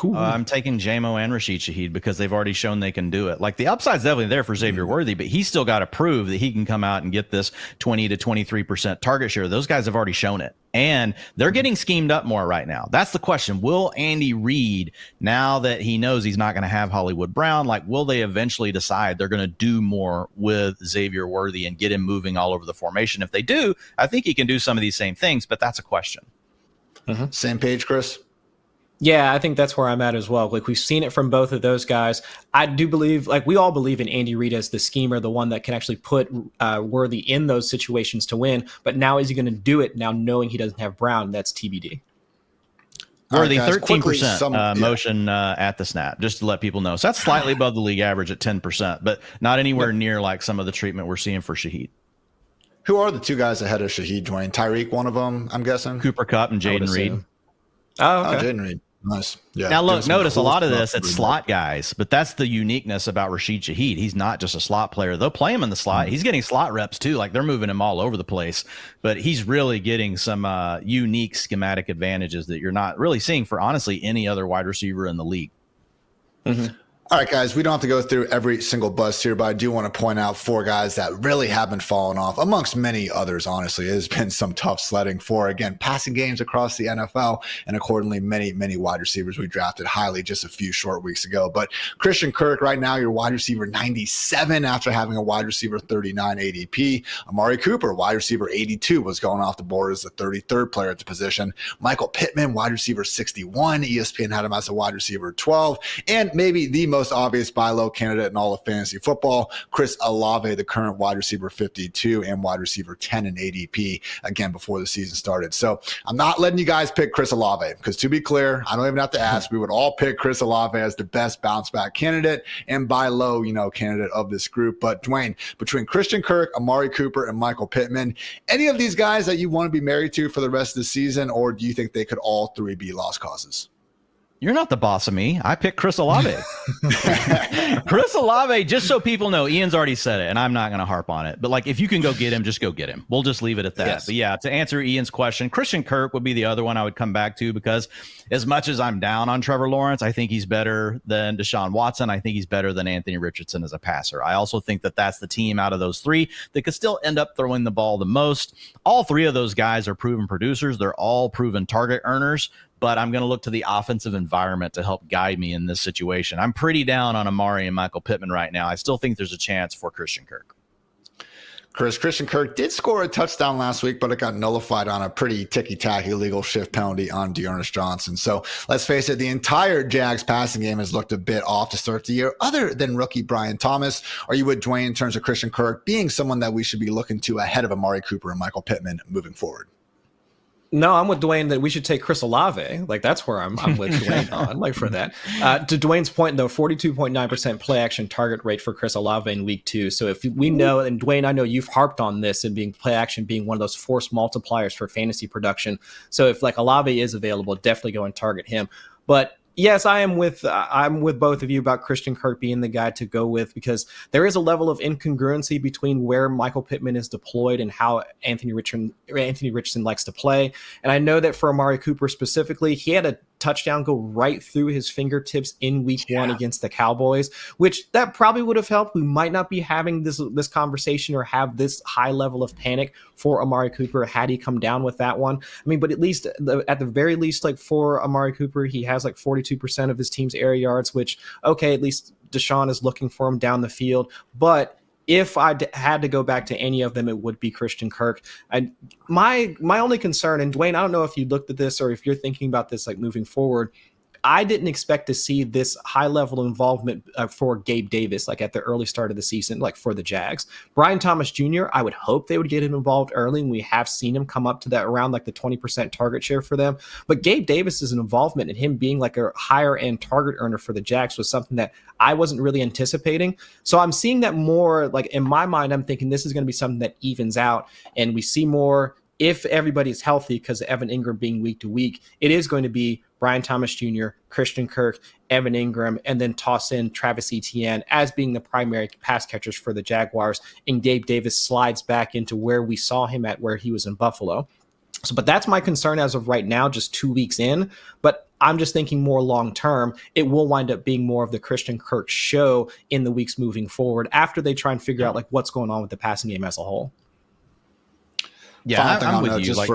Cool. I'm taking J-Mo and Rashid Shaheed because they've already shown they can do it. Like the upside's definitely there for Xavier Worthy, but he's still got to prove that he can come out and get this 20 to 23% target share. Those guys have already shown it, and they're getting schemed up more right now. That's the question. Will Andy Reid, now that he knows he's not going to have Hollywood Brown, like will they eventually decide they're going to do more with Xavier Worthy and get him moving all over the formation? If they do, I think he can do some of these same things, but that's a question. Same page, Chris? Yeah, I think that's where I'm at as well. Like we've seen it from both of those guys. I do believe, like we all believe in Andy Reid as the schemer, the one that can actually put Worthy in those situations to win. But now is he going to do it now knowing he doesn't have Brown? That's TBD. Worthy, 13% motion at the snap, just to let people know. So that's slightly above the league average at 10%, but not anywhere near like some of the treatment we're seeing for Shaheed. Who are the 2 guys ahead of Shaheed, Dwain? Tyreek, one of them, I'm guessing? Cooper Kupp and Jaden Reed. Oh, okay. Jaden Reed. Nice. Yeah. Now, look, notice a lot of this, it's slot guys, but that's the uniqueness about Rashid Shaheed. He's not just a slot player. They'll play him in the slot. He's getting slot reps, too. Like, they're moving him all over the place, but he's really getting some unique schematic advantages that you're not really seeing for, honestly, any other wide receiver in the league. All right, guys, we don't have to go through every single bust here, but I do want to point out 4 guys that really haven't fallen off, amongst many others, honestly. It has been some tough sledding for, again, passing games across the NFL, and accordingly, many wide receivers we drafted highly just a few short weeks ago. But Christian Kirk, right now, your wide receiver 97 after having a wide receiver 39 ADP. Amari Cooper, wide receiver 82, was going off the board as the 33rd player at the position. Michael Pittman, wide receiver 61. ESPN had him as a wide receiver 12. And maybe the most obvious buy low candidate in all of fantasy football, Chris Olave, the current wide receiver 52 and wide receiver 10 in ADP, again, before the season started. So I'm not letting you guys pick Chris Olave because, to be clear, I don't even have to ask. We would all pick Chris Olave as the best bounce back candidate and buy low, candidate of this group. But Dwain, between Christian Kirk, Amari Cooper, and Michael Pittman, any of these guys that you want to be married to for the rest of the season, or do you think they could all 3 be lost causes? You're not the boss of me. I picked Chris Olave. Chris Olave, just so people know, Ian's already said it, and I'm not going to harp on it. But, like, if you can go get him, just go get him. We'll just leave it at that. Yes. But, yeah, to answer Ian's question, Christian Kirk would be the other one I would come back to because as much as I'm down on Trevor Lawrence, I think he's better than Deshaun Watson. I think he's better than Anthony Richardson as a passer. I also think that that's the team out of those 3 that could still end up throwing the ball the most. All 3 of those guys are proven producers. They're all proven target earners. But I'm going to look to the offensive environment to help guide me in this situation. I'm pretty down on Amari and Michael Pittman right now. I still think there's a chance for Christian Kirk. Christian Kirk did score a touchdown last week, but it got nullified on a pretty ticky-tacky illegal shift penalty on Dearness Johnson. So let's face it, the entire Jags passing game has looked a bit off to start the year, other than rookie Brian Thomas. Are you with Dwain in terms of Christian Kirk being someone that we should be looking to ahead of Amari Cooper and Michael Pittman moving forward? No, I'm with Dwain that we should take Chris Olave. Like, that's where I'm with Dwain on, like, for that. To Dwain's point, though, 42.9% play action target rate for Chris Olave in week 2. So if we know, and Dwain, I know you've harped on this and being play action being one of those force multipliers for fantasy production. So if, like, Olave is available, definitely go and target him. But Yes, I'm with both of you about Christian Kirk being the guy to go with, because there is a level of incongruency between where Michael Pittman is deployed and how Anthony Richardson likes to play. And I know that for Amari Cooper specifically, he had a touchdown go right through his fingertips in week 1 against the Cowboys, which that probably would have helped. We might not be having this conversation or have this high level of panic for Amari Cooper had he come down with that one. I mean, but at least at the very least, like for Amari Cooper, he has like 42% of his team's air yards, which, okay, at least Deshaun is looking for him down the field. But if I had to go back to any of them, it would be Christian Kirk. My only concern, and Dwayne, I don't know if you looked at this or if you're thinking about this like moving forward, I didn't expect to see this high level involvement for Gabe Davis, like at the early start of the season, like for the Jags. Brian Thomas Jr., I would hope they would get him involved early, and we have seen him come up to that around like the 20% target share for them. But Gabe Davis's involvement and him being like a higher end target earner for the Jags was something that I wasn't really anticipating. So I'm seeing that more like in my mind, I'm thinking this is going to be something that evens out, and we see more if everybody's healthy, because of Evan Ingram being week to week. It is going to be Brian Thomas Jr., Christian Kirk, Evan Ingram, and then toss in Travis Etienne as being the primary pass catchers for the Jaguars. And Gabe Davis slides back into where we saw him at, where he was in Buffalo. So, but that's my concern as of right now, just 2 weeks in. But I'm just thinking more long term, it will wind up being more of the Christian Kirk show in the weeks moving forward after they try and figure out like what's going on with the passing game as a whole. Yeah, I'm with you. Like,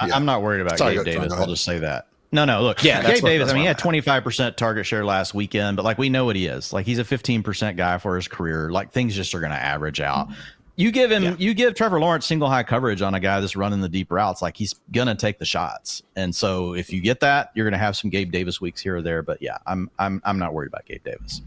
I'm not worried about Gabe Davis. I'll just say that. No, look. Yeah, Gabe Davis, I mean, he had 25% target share last weekend, but like we know what he is. Like he's a 15% guy for his career. Like things just are going to average out. You give Trevor Lawrence single high coverage on a guy that's running the deep routes, like he's going to take the shots. And so if you get that, you're going to have some Gabe Davis weeks here or there. But yeah, I'm not worried about Gabe Davis.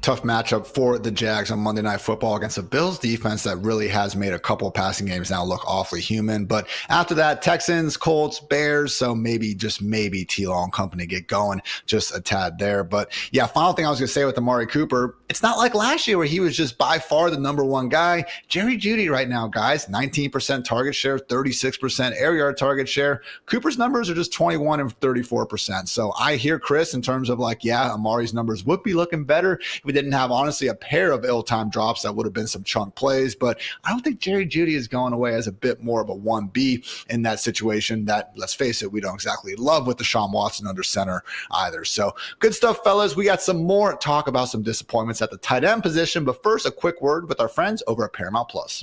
Tough matchup for the Jags on Monday Night Football against a Bills defense that really has made a couple of passing games now look awfully human. But after that, Texans, Colts, Bears, so maybe T-Law and company get going just a tad there. But yeah, final thing I was going to say with Amari Cooper, it's not like last year where he was just by far the number one guy. Jerry Jeudy right now, guys, 19% target share, 36% air yard target share. Cooper's numbers are just 21 and 34%. So I hear Chris in terms of like, yeah, Amari's numbers would be looking better if we didn't have honestly a pair of ill-timed drops that would have been some chunk plays. But I don't think Jerry Jeudy is going away as a bit more of a 1B in that situation that, let's face it, we don't exactly love with Deshaun Watson under center either. So good stuff, fellas. We got some more talk about some disappointments at the tight end position. But first, a quick word with our friends over at Paramount Plus.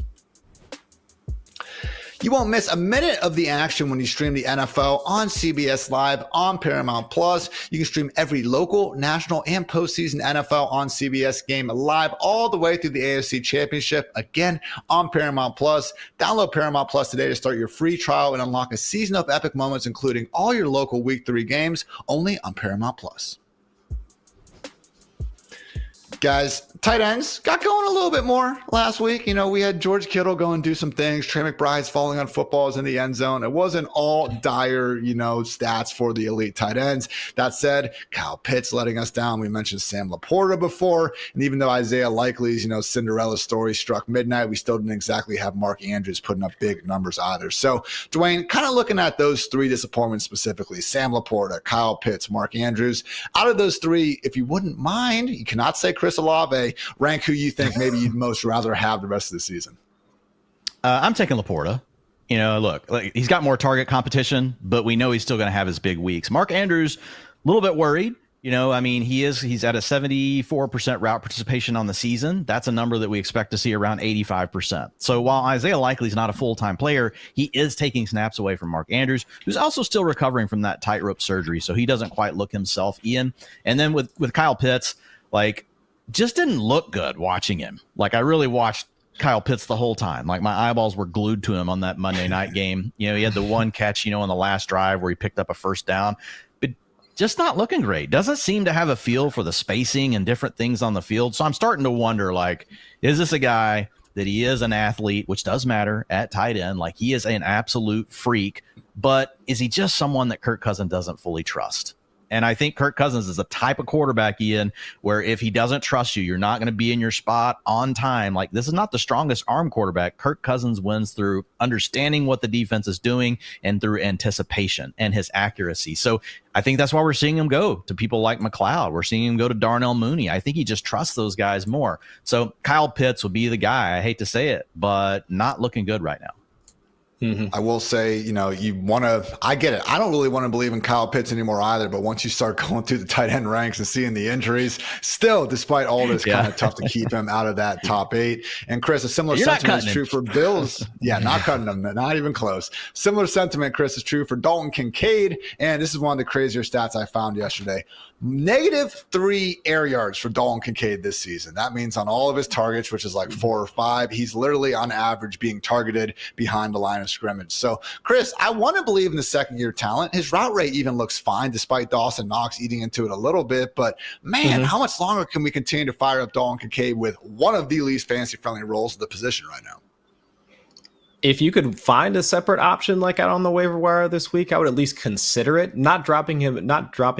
You won't miss a minute of the action when you stream the NFL on CBS Live on Paramount Plus. You can stream every local, national, and postseason NFL on CBS game live all the way through the AFC Championship, again on Paramount Plus. Download Paramount Plus today to start your free trial and unlock a season of epic moments, including all your local Week 3 games, only on Paramount Plus. Guys, tight ends got going a little bit more last week. You know, we had George Kittle go and do some things. Trey McBride's falling on footballs in the end zone. It wasn't all dire, stats for the elite tight ends. That said, Kyle Pitts letting us down. We mentioned Sam Laporta before. And even though Isaiah Likely's, Cinderella story struck midnight, we still didn't exactly have Mark Andrews putting up big numbers either. So, Dwayne, kind of looking at those three disappointments specifically, Sam Laporta, Kyle Pitts, Mark Andrews. Out of those three, if you wouldn't mind, you cannot say Chris Olave, rank who you think maybe you'd most rather have the rest of the season. I'm taking Laporta. Look, he's got more target competition, but we know he's still going to have his big weeks. Mark Andrews, a little bit worried. He's at a 74% route participation on the season. That's a number that we expect to see around 85%. So while Isaiah Likely is not a full-time player, he is taking snaps away from Mark Andrews, who's also still recovering from that tightrope surgery. So he doesn't quite look himself, Ian. And then with Kyle Pitts, just didn't look good watching him. I really watched Kyle Pitts the whole time. My eyeballs were glued to him on that Monday night game. He had the one catch, on the last drive where he picked up a first down, but just not looking great. Doesn't seem to have a feel for the spacing and different things on the field. So I'm starting to wonder, is this a guy that he is an athlete, which does matter at tight end? He is an absolute freak, but is he just someone that Kirk Cousins doesn't fully trust? And I think Kirk Cousins is the type of quarterback, Ian, where if he doesn't trust you, you're not going to be in your spot on time. Like, this is not the strongest arm quarterback. Kirk Cousins wins through understanding what the defense is doing and through anticipation and his accuracy. So I think that's why we're seeing him go to people like McLeod. We're seeing him go to Darnell Mooney. I think he just trusts those guys more. So Kyle Pitts would be the guy. I hate to say it, but not looking good right now. I will say, I get it. I don't really want to believe in Kyle Pitts anymore either, but once you start going through the tight end ranks and seeing the injuries, still, despite all this, kind of tough to keep him out of that top 8. And Chris, a similar sentiment is true for Bills. Yeah, not cutting him, not even close. Similar sentiment, Chris, is true for Dalton Kincaid. And this is one of the crazier stats I found yesterday. -3 air yards for Dalton Kincaid this season. That means on all of his targets, which is like 4 or 5, he's literally on average being targeted behind the line of scrimmage. So, Chris, I want to believe in the second-year talent. His route rate even looks fine, despite Dawson Knox eating into it a little bit. But, man, how much longer can we continue to fire up Dalton Kincaid with one of the least fantasy-friendly roles of the position right now? If you could find a separate option like out on the waiver wire this week, I would at least consider it. Not dropping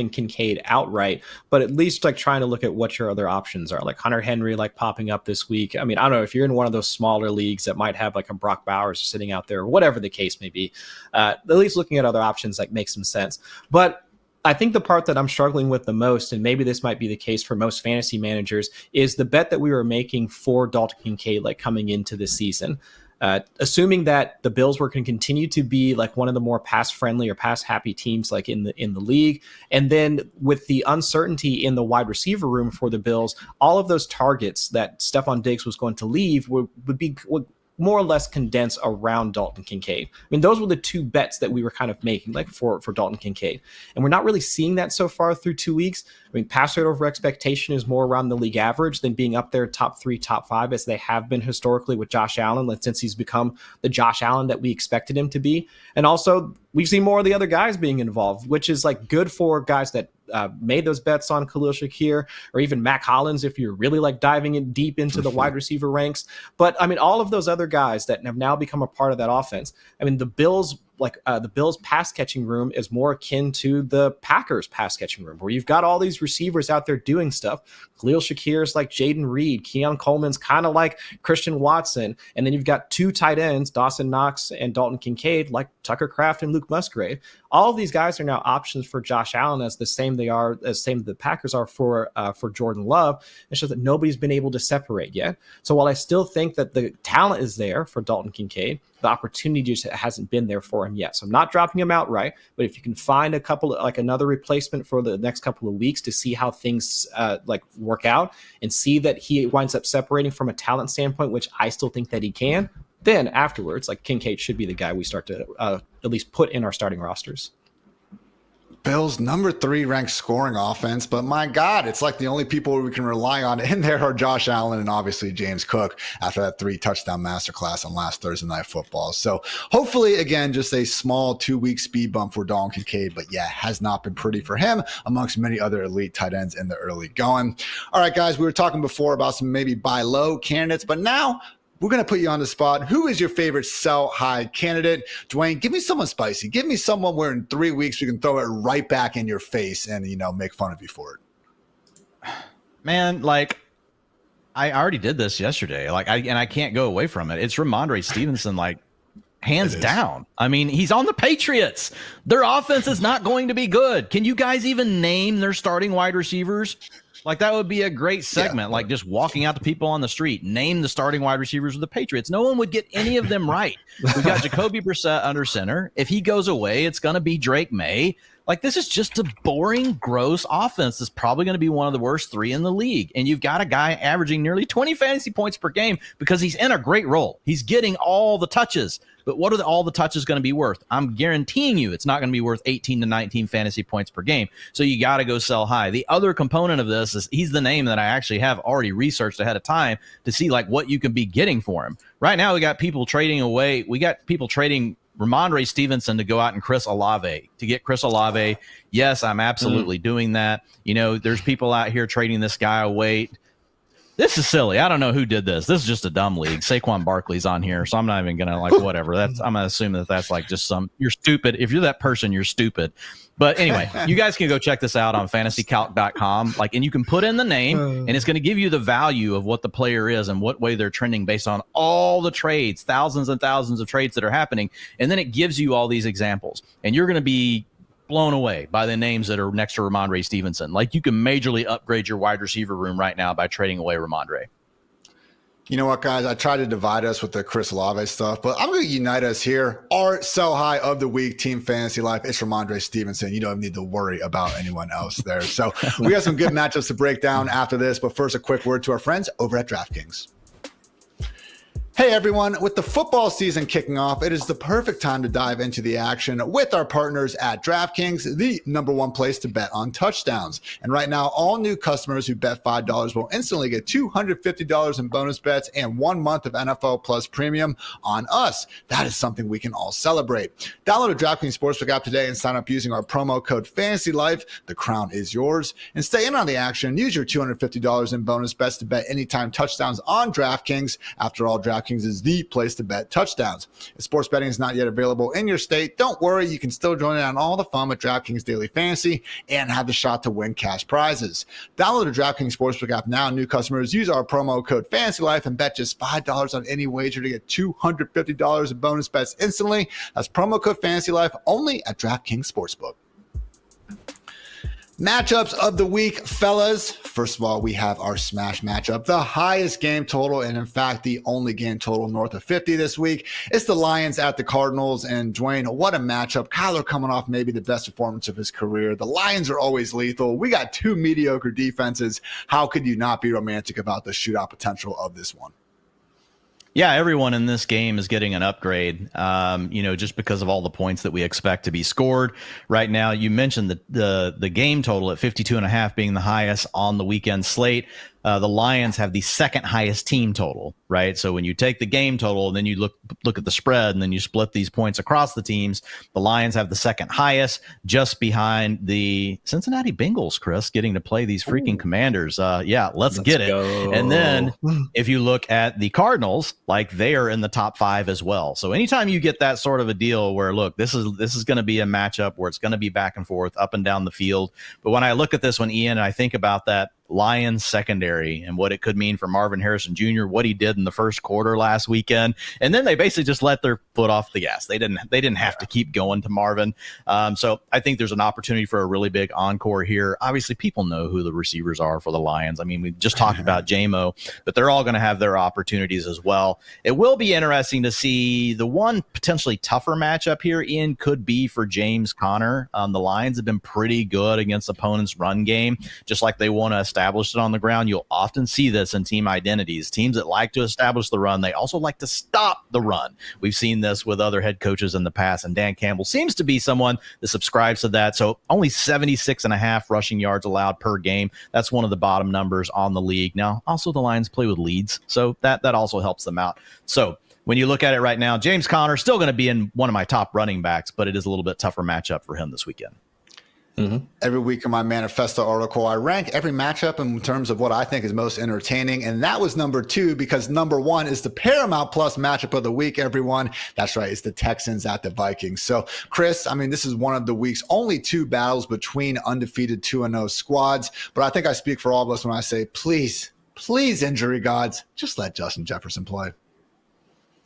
Kincaid outright, but at least like trying to look at what your other options are. Like Hunter Henry, like popping up this week. I mean, I don't know if you're in one of those smaller leagues that might have like a Brock Bowers sitting out there, or whatever the case may be. At least looking at other options like makes some sense. But I think the part that I'm struggling with the most, and maybe this might be the case for most fantasy managers, is the bet that we were making for Dalton Kincaid like coming into this season. Assuming that the Bills were going to continue to be like one of the more pass-friendly or pass-happy teams like in the league, and then with the uncertainty in the wide receiver room for the Bills, all of those targets that Stephon Diggs was going to leave would more or less condense around Dalton Kincaid. I mean, those were the two bets that we were kind of making like for Dalton Kincaid. And we're not really seeing that so far through 2 weeks. I mean, pass rate over expectation is more around the league average than being up there top 3, top 5, as they have been historically with Josh Allen, since he's become the Josh Allen that we expected him to be. And also, we've seen more of the other guys being involved, which is like good for guys that made those bets on Khalil Shakir, or even Mac Hollins if you're really like diving in deep into the wide receiver ranks. But I mean, all of those other guys that have now become a part of that offense. I mean, the Bills pass catching room is more akin to the Packers pass catching room, where you've got all these receivers out there doing stuff. Khalil Shakir's like Jaden Reed, Keon Coleman's kind of like Christian Watson, and then you've got 2 tight ends, Dawson Knox and Dalton Kincaid, like Tucker Kraft and Luke Musgrave. All of these guys are now options for Josh Allen, as the Packers are for Jordan Love. It's just that nobody's been able to separate yet. So while I still think that the talent is there for Dalton Kincaid, the opportunity just hasn't been there for him yet. So I'm not dropping him outright, but if you can find another replacement for the next couple of weeks to see how things work out, and see that he winds up separating from a talent standpoint, which I still think that he can, then afterwards, like, Kincaid should be the guy we start to at least put in our starting rosters. Bills number 3 ranked scoring offense, but my God, it's like the only people we can rely on in there are Josh Allen and obviously James Cook after that 3 touchdown masterclass on last Thursday Night Football. So hopefully, again, just a small 2-week speed bump for Dalton Kincaid, but yeah, has not been pretty for him amongst many other elite tight ends in the early going. All right, guys, we were talking before about some maybe buy low candidates, but now we're going to put you on the spot. Who is your favorite sell high candidate? Dwain, give me someone spicy. Give me someone where in 3 weeks we can throw it right back in your face and, make fun of you for it. Man, like, I already did this yesterday. I can't go away from it. It's Ramondre Stevenson, like, hands down. I mean, he's on the Patriots. Their offense is not going to be good. Can you guys even name their starting wide receivers? Like, that would be a great segment, like just walking out to people on the street, name the starting wide receivers of the Patriots. No one would get any of them right. We've got Jacoby Brissett under center. If he goes away, it's going to be Drake May. Like, this is just a boring, gross offense. It's probably going to be one of the worst 3 in the league. And you've got a guy averaging nearly 20 fantasy points per game because he's in a great role. He's getting all the touches. But what are all the touches going to be worth? I'm guaranteeing you it's not going to be worth 18 to 19 fantasy points per game. So you got to go sell high. The other component of this is he's the name that I actually have already researched ahead of time to see like what you can be getting for him. Right now, we got people trading away. We got people trading Ramondre Stevenson to go out and Chris Olave, to get Chris Olave. Yes, I'm absolutely doing that. There's people out here trading this guy away. This is silly. I don't know who did this. This is just a dumb league. Saquon Barkley's on here, so I'm not even gonna whatever. I'm gonna assume that's just you're stupid. If you're that person, you're stupid. But anyway, you guys can go check this out on fantasycalc.com. And you can put in the name, and it's going to give you the value of what the player is and what way they're trending based on all the trades, thousands and thousands of trades that are happening. And then it gives you all these examples, and you're going to be blown away by the names that are next to Ramondre Stevenson. You can majorly upgrade your wide receiver room right now by trading away Ramondre. You know what, guys? I tried to divide us with the Chris Olave stuff, but I'm going to unite us here. Our sell high of the week, Team Fantasy Life, it's Ramondre Stevenson. You don't need to worry about anyone else there. So we got some good matchups to break down after this, but first, a quick word to our friends over at DraftKings. Hey everyone, with the football season kicking off, it is the perfect time to dive into the action with our partners at DraftKings, the #1 place to bet on touchdowns. And right now, all new customers who bet $5 will instantly get $250 in bonus bets and 1 month of NFL Plus Premium on us. That is something we can all celebrate. Download a DraftKings Sportsbook app today and sign up using our promo code FANTASYLIFE. The crown is yours. And stay in on the action. Use your $250 in bonus bets to bet anytime touchdowns on DraftKings. After all, DraftKings is the place to bet touchdowns. If sports betting is not yet available in your state, don't worry. You can still join in on all the fun with DraftKings Daily Fantasy and have the shot to win cash prizes. Download the DraftKings Sportsbook app now. New customers use our promo code FANTASYLIFE and bet just $5 on any wager to get $250 in bonus bets instantly. That's promo code FANTASYLIFE only at DraftKings Sportsbook. Matchups of the week, fellas. First of all, we have our smash matchup, the highest game total, and in fact, the only game total north of 50 this week. It's the Lions at the Cardinals, and Dwain, what a matchup. Kyler coming off maybe the best performance of his career. The Lions are always lethal. We got two mediocre defenses. How could you not be romantic about the shootout potential of this one? Yeah, everyone in this game is getting an upgrade, just because of all the points that we expect to be scored. Right now, you mentioned the game total at 52.5 being the highest on the weekend slate. The Lions have the second highest team total, right? So when you take the game total and then you look at the spread and then you split these points across the teams, the Lions have the second highest, just behind the Cincinnati Bengals, Chris, getting to play these freaking Commanders. Let's get it. Go. And then if you look at the Cardinals, they are in the top 5 as well. So anytime you get that sort of a deal where, look, this is going to be a matchup where it's going to be back and forth, up and down the field. But when I look at this one, Ian, and I think about that Lions secondary and what it could mean for Marvin Harrison Jr., what he did in the first quarter last weekend, and then they basically just let their foot off the gas. They didn't have to keep going to Marvin. So I think there's an opportunity for a really big encore here. Obviously, people know who the receivers are for the Lions. I mean, we just talked about J-Mo, but they're all going to have their opportunities as well. It will be interesting to see. The one potentially tougher matchup here, Ian, could be for James Conner. The Lions have been pretty good against opponents' run game, just like they want to establish it on the ground. You'll often see this in team identities. Teams that like to establish the run, they also like to stop the run. We've seen this with other head coaches in the past, and Dan Campbell seems to be someone that subscribes to that. So only 76.5 rushing yards allowed per game. That's one of the bottom numbers on the league. Now, also the Lions play with leads, so that also helps them out. So when you look at it right now, James Conner still going to be in one of my top running backs, but it is a little bit tougher matchup for him this weekend. Mm-hmm. Every week in my manifesto article, I rank every matchup in terms of what I think is most entertaining. And that was number 2 because number 1 is the Paramount Plus matchup of the week, everyone. That's right. It's the Texans at the Vikings. So, Chris, I mean, this is one of the week's only 2 battles between undefeated 2-0 squads. But I think I speak for all of us when I say, please, injury gods, just let Justin Jefferson play.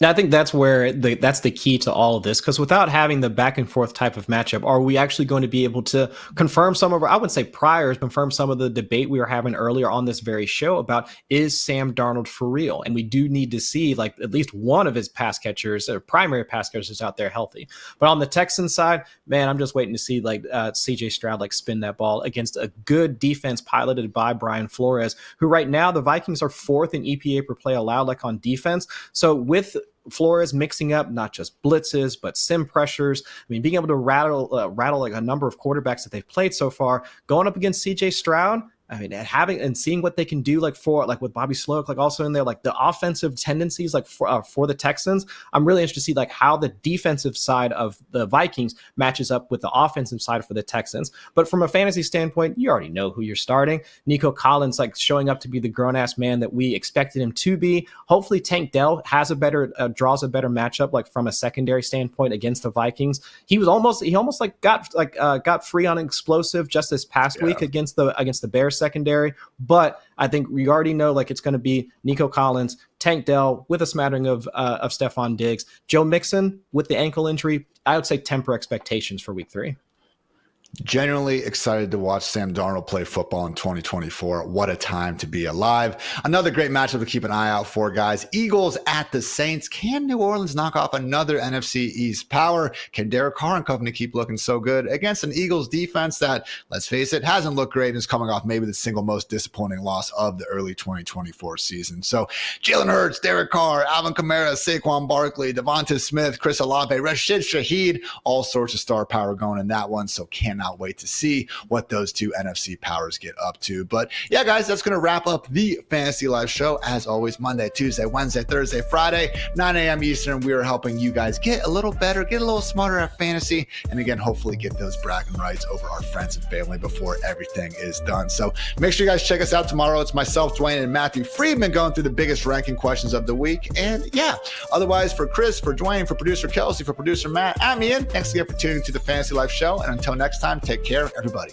I think that's where that's the key to all of this, because without having the back and forth type of matchup, are we actually going to be able to confirm some of our, I wouldn't say priors, confirm some of the debate we were having earlier on this very show about, is Sam Darnold for real? And we do need to see at least one of his pass catchers or primary pass catchers out there healthy. But on the Texans side, man, I'm just waiting to see CJ Stroud spin that ball against a good defense piloted by Brian Flores, who right now the Vikings are 4th in EPA per play allowed on defense. So with Flores mixing up not just blitzes, but sim pressures. I mean, being able to rattle a number of quarterbacks that they've played so far, going up against CJ Stroud, I mean, having and seeing what they can do, like with Bobby Sloak, like also in there, like the offensive tendencies, like for the Texans, I'm really interested to see like how the defensive side of the Vikings matches up with the offensive side for the Texans. But from a fantasy standpoint, you already know who you're starting. Nico Collins, like showing up to be the grown ass man that we expected him to be. Hopefully, Tank Dell has draws a better matchup, like from a secondary standpoint against the Vikings. He almost like got free on explosive just this past week against the Bears secondary, but I think we already know like it's going to be Nico Collins, Tank Dell with a smattering of Stephon Diggs, Joe Mixon with the ankle injury. I would say temper expectations for week 3. Genuinely excited to watch Sam Darnold play football in 2024. What a time to be alive. Another great matchup to keep an eye out for, guys. Eagles at the Saints. Can New Orleans knock off another NFC East power? Can Derek Carr and company keep looking so good against an Eagles defense that, let's face it, hasn't looked great and is coming off maybe the single most disappointing loss of the early 2024 season? So Jalen Hurts, Derek Carr, Alvin Kamara, Saquon Barkley, Devonta Smith, Chris Olave, Rashid Shaheed, all sorts of star power going in that one. So cannot wait to see what those two NFC powers get up to. But yeah, guys, that's going to wrap up the Fantasy Life show. As always, Monday, Tuesday, Wednesday, Thursday, Friday, 9 a.m. Eastern. We are helping you guys get a little better, get a little smarter at fantasy, and again, hopefully get those bragging rights over our friends and family before everything is done. So make sure you guys check us out tomorrow. It's myself, Dwain, and Matthew Friedman going through the biggest ranking questions of the week. And yeah, otherwise, for Chris, for Dwain, for producer Kelsey, for producer Matt, I'm Ian. Thanks again for tuning to the Fantasy Life show. And until next time, take care, everybody.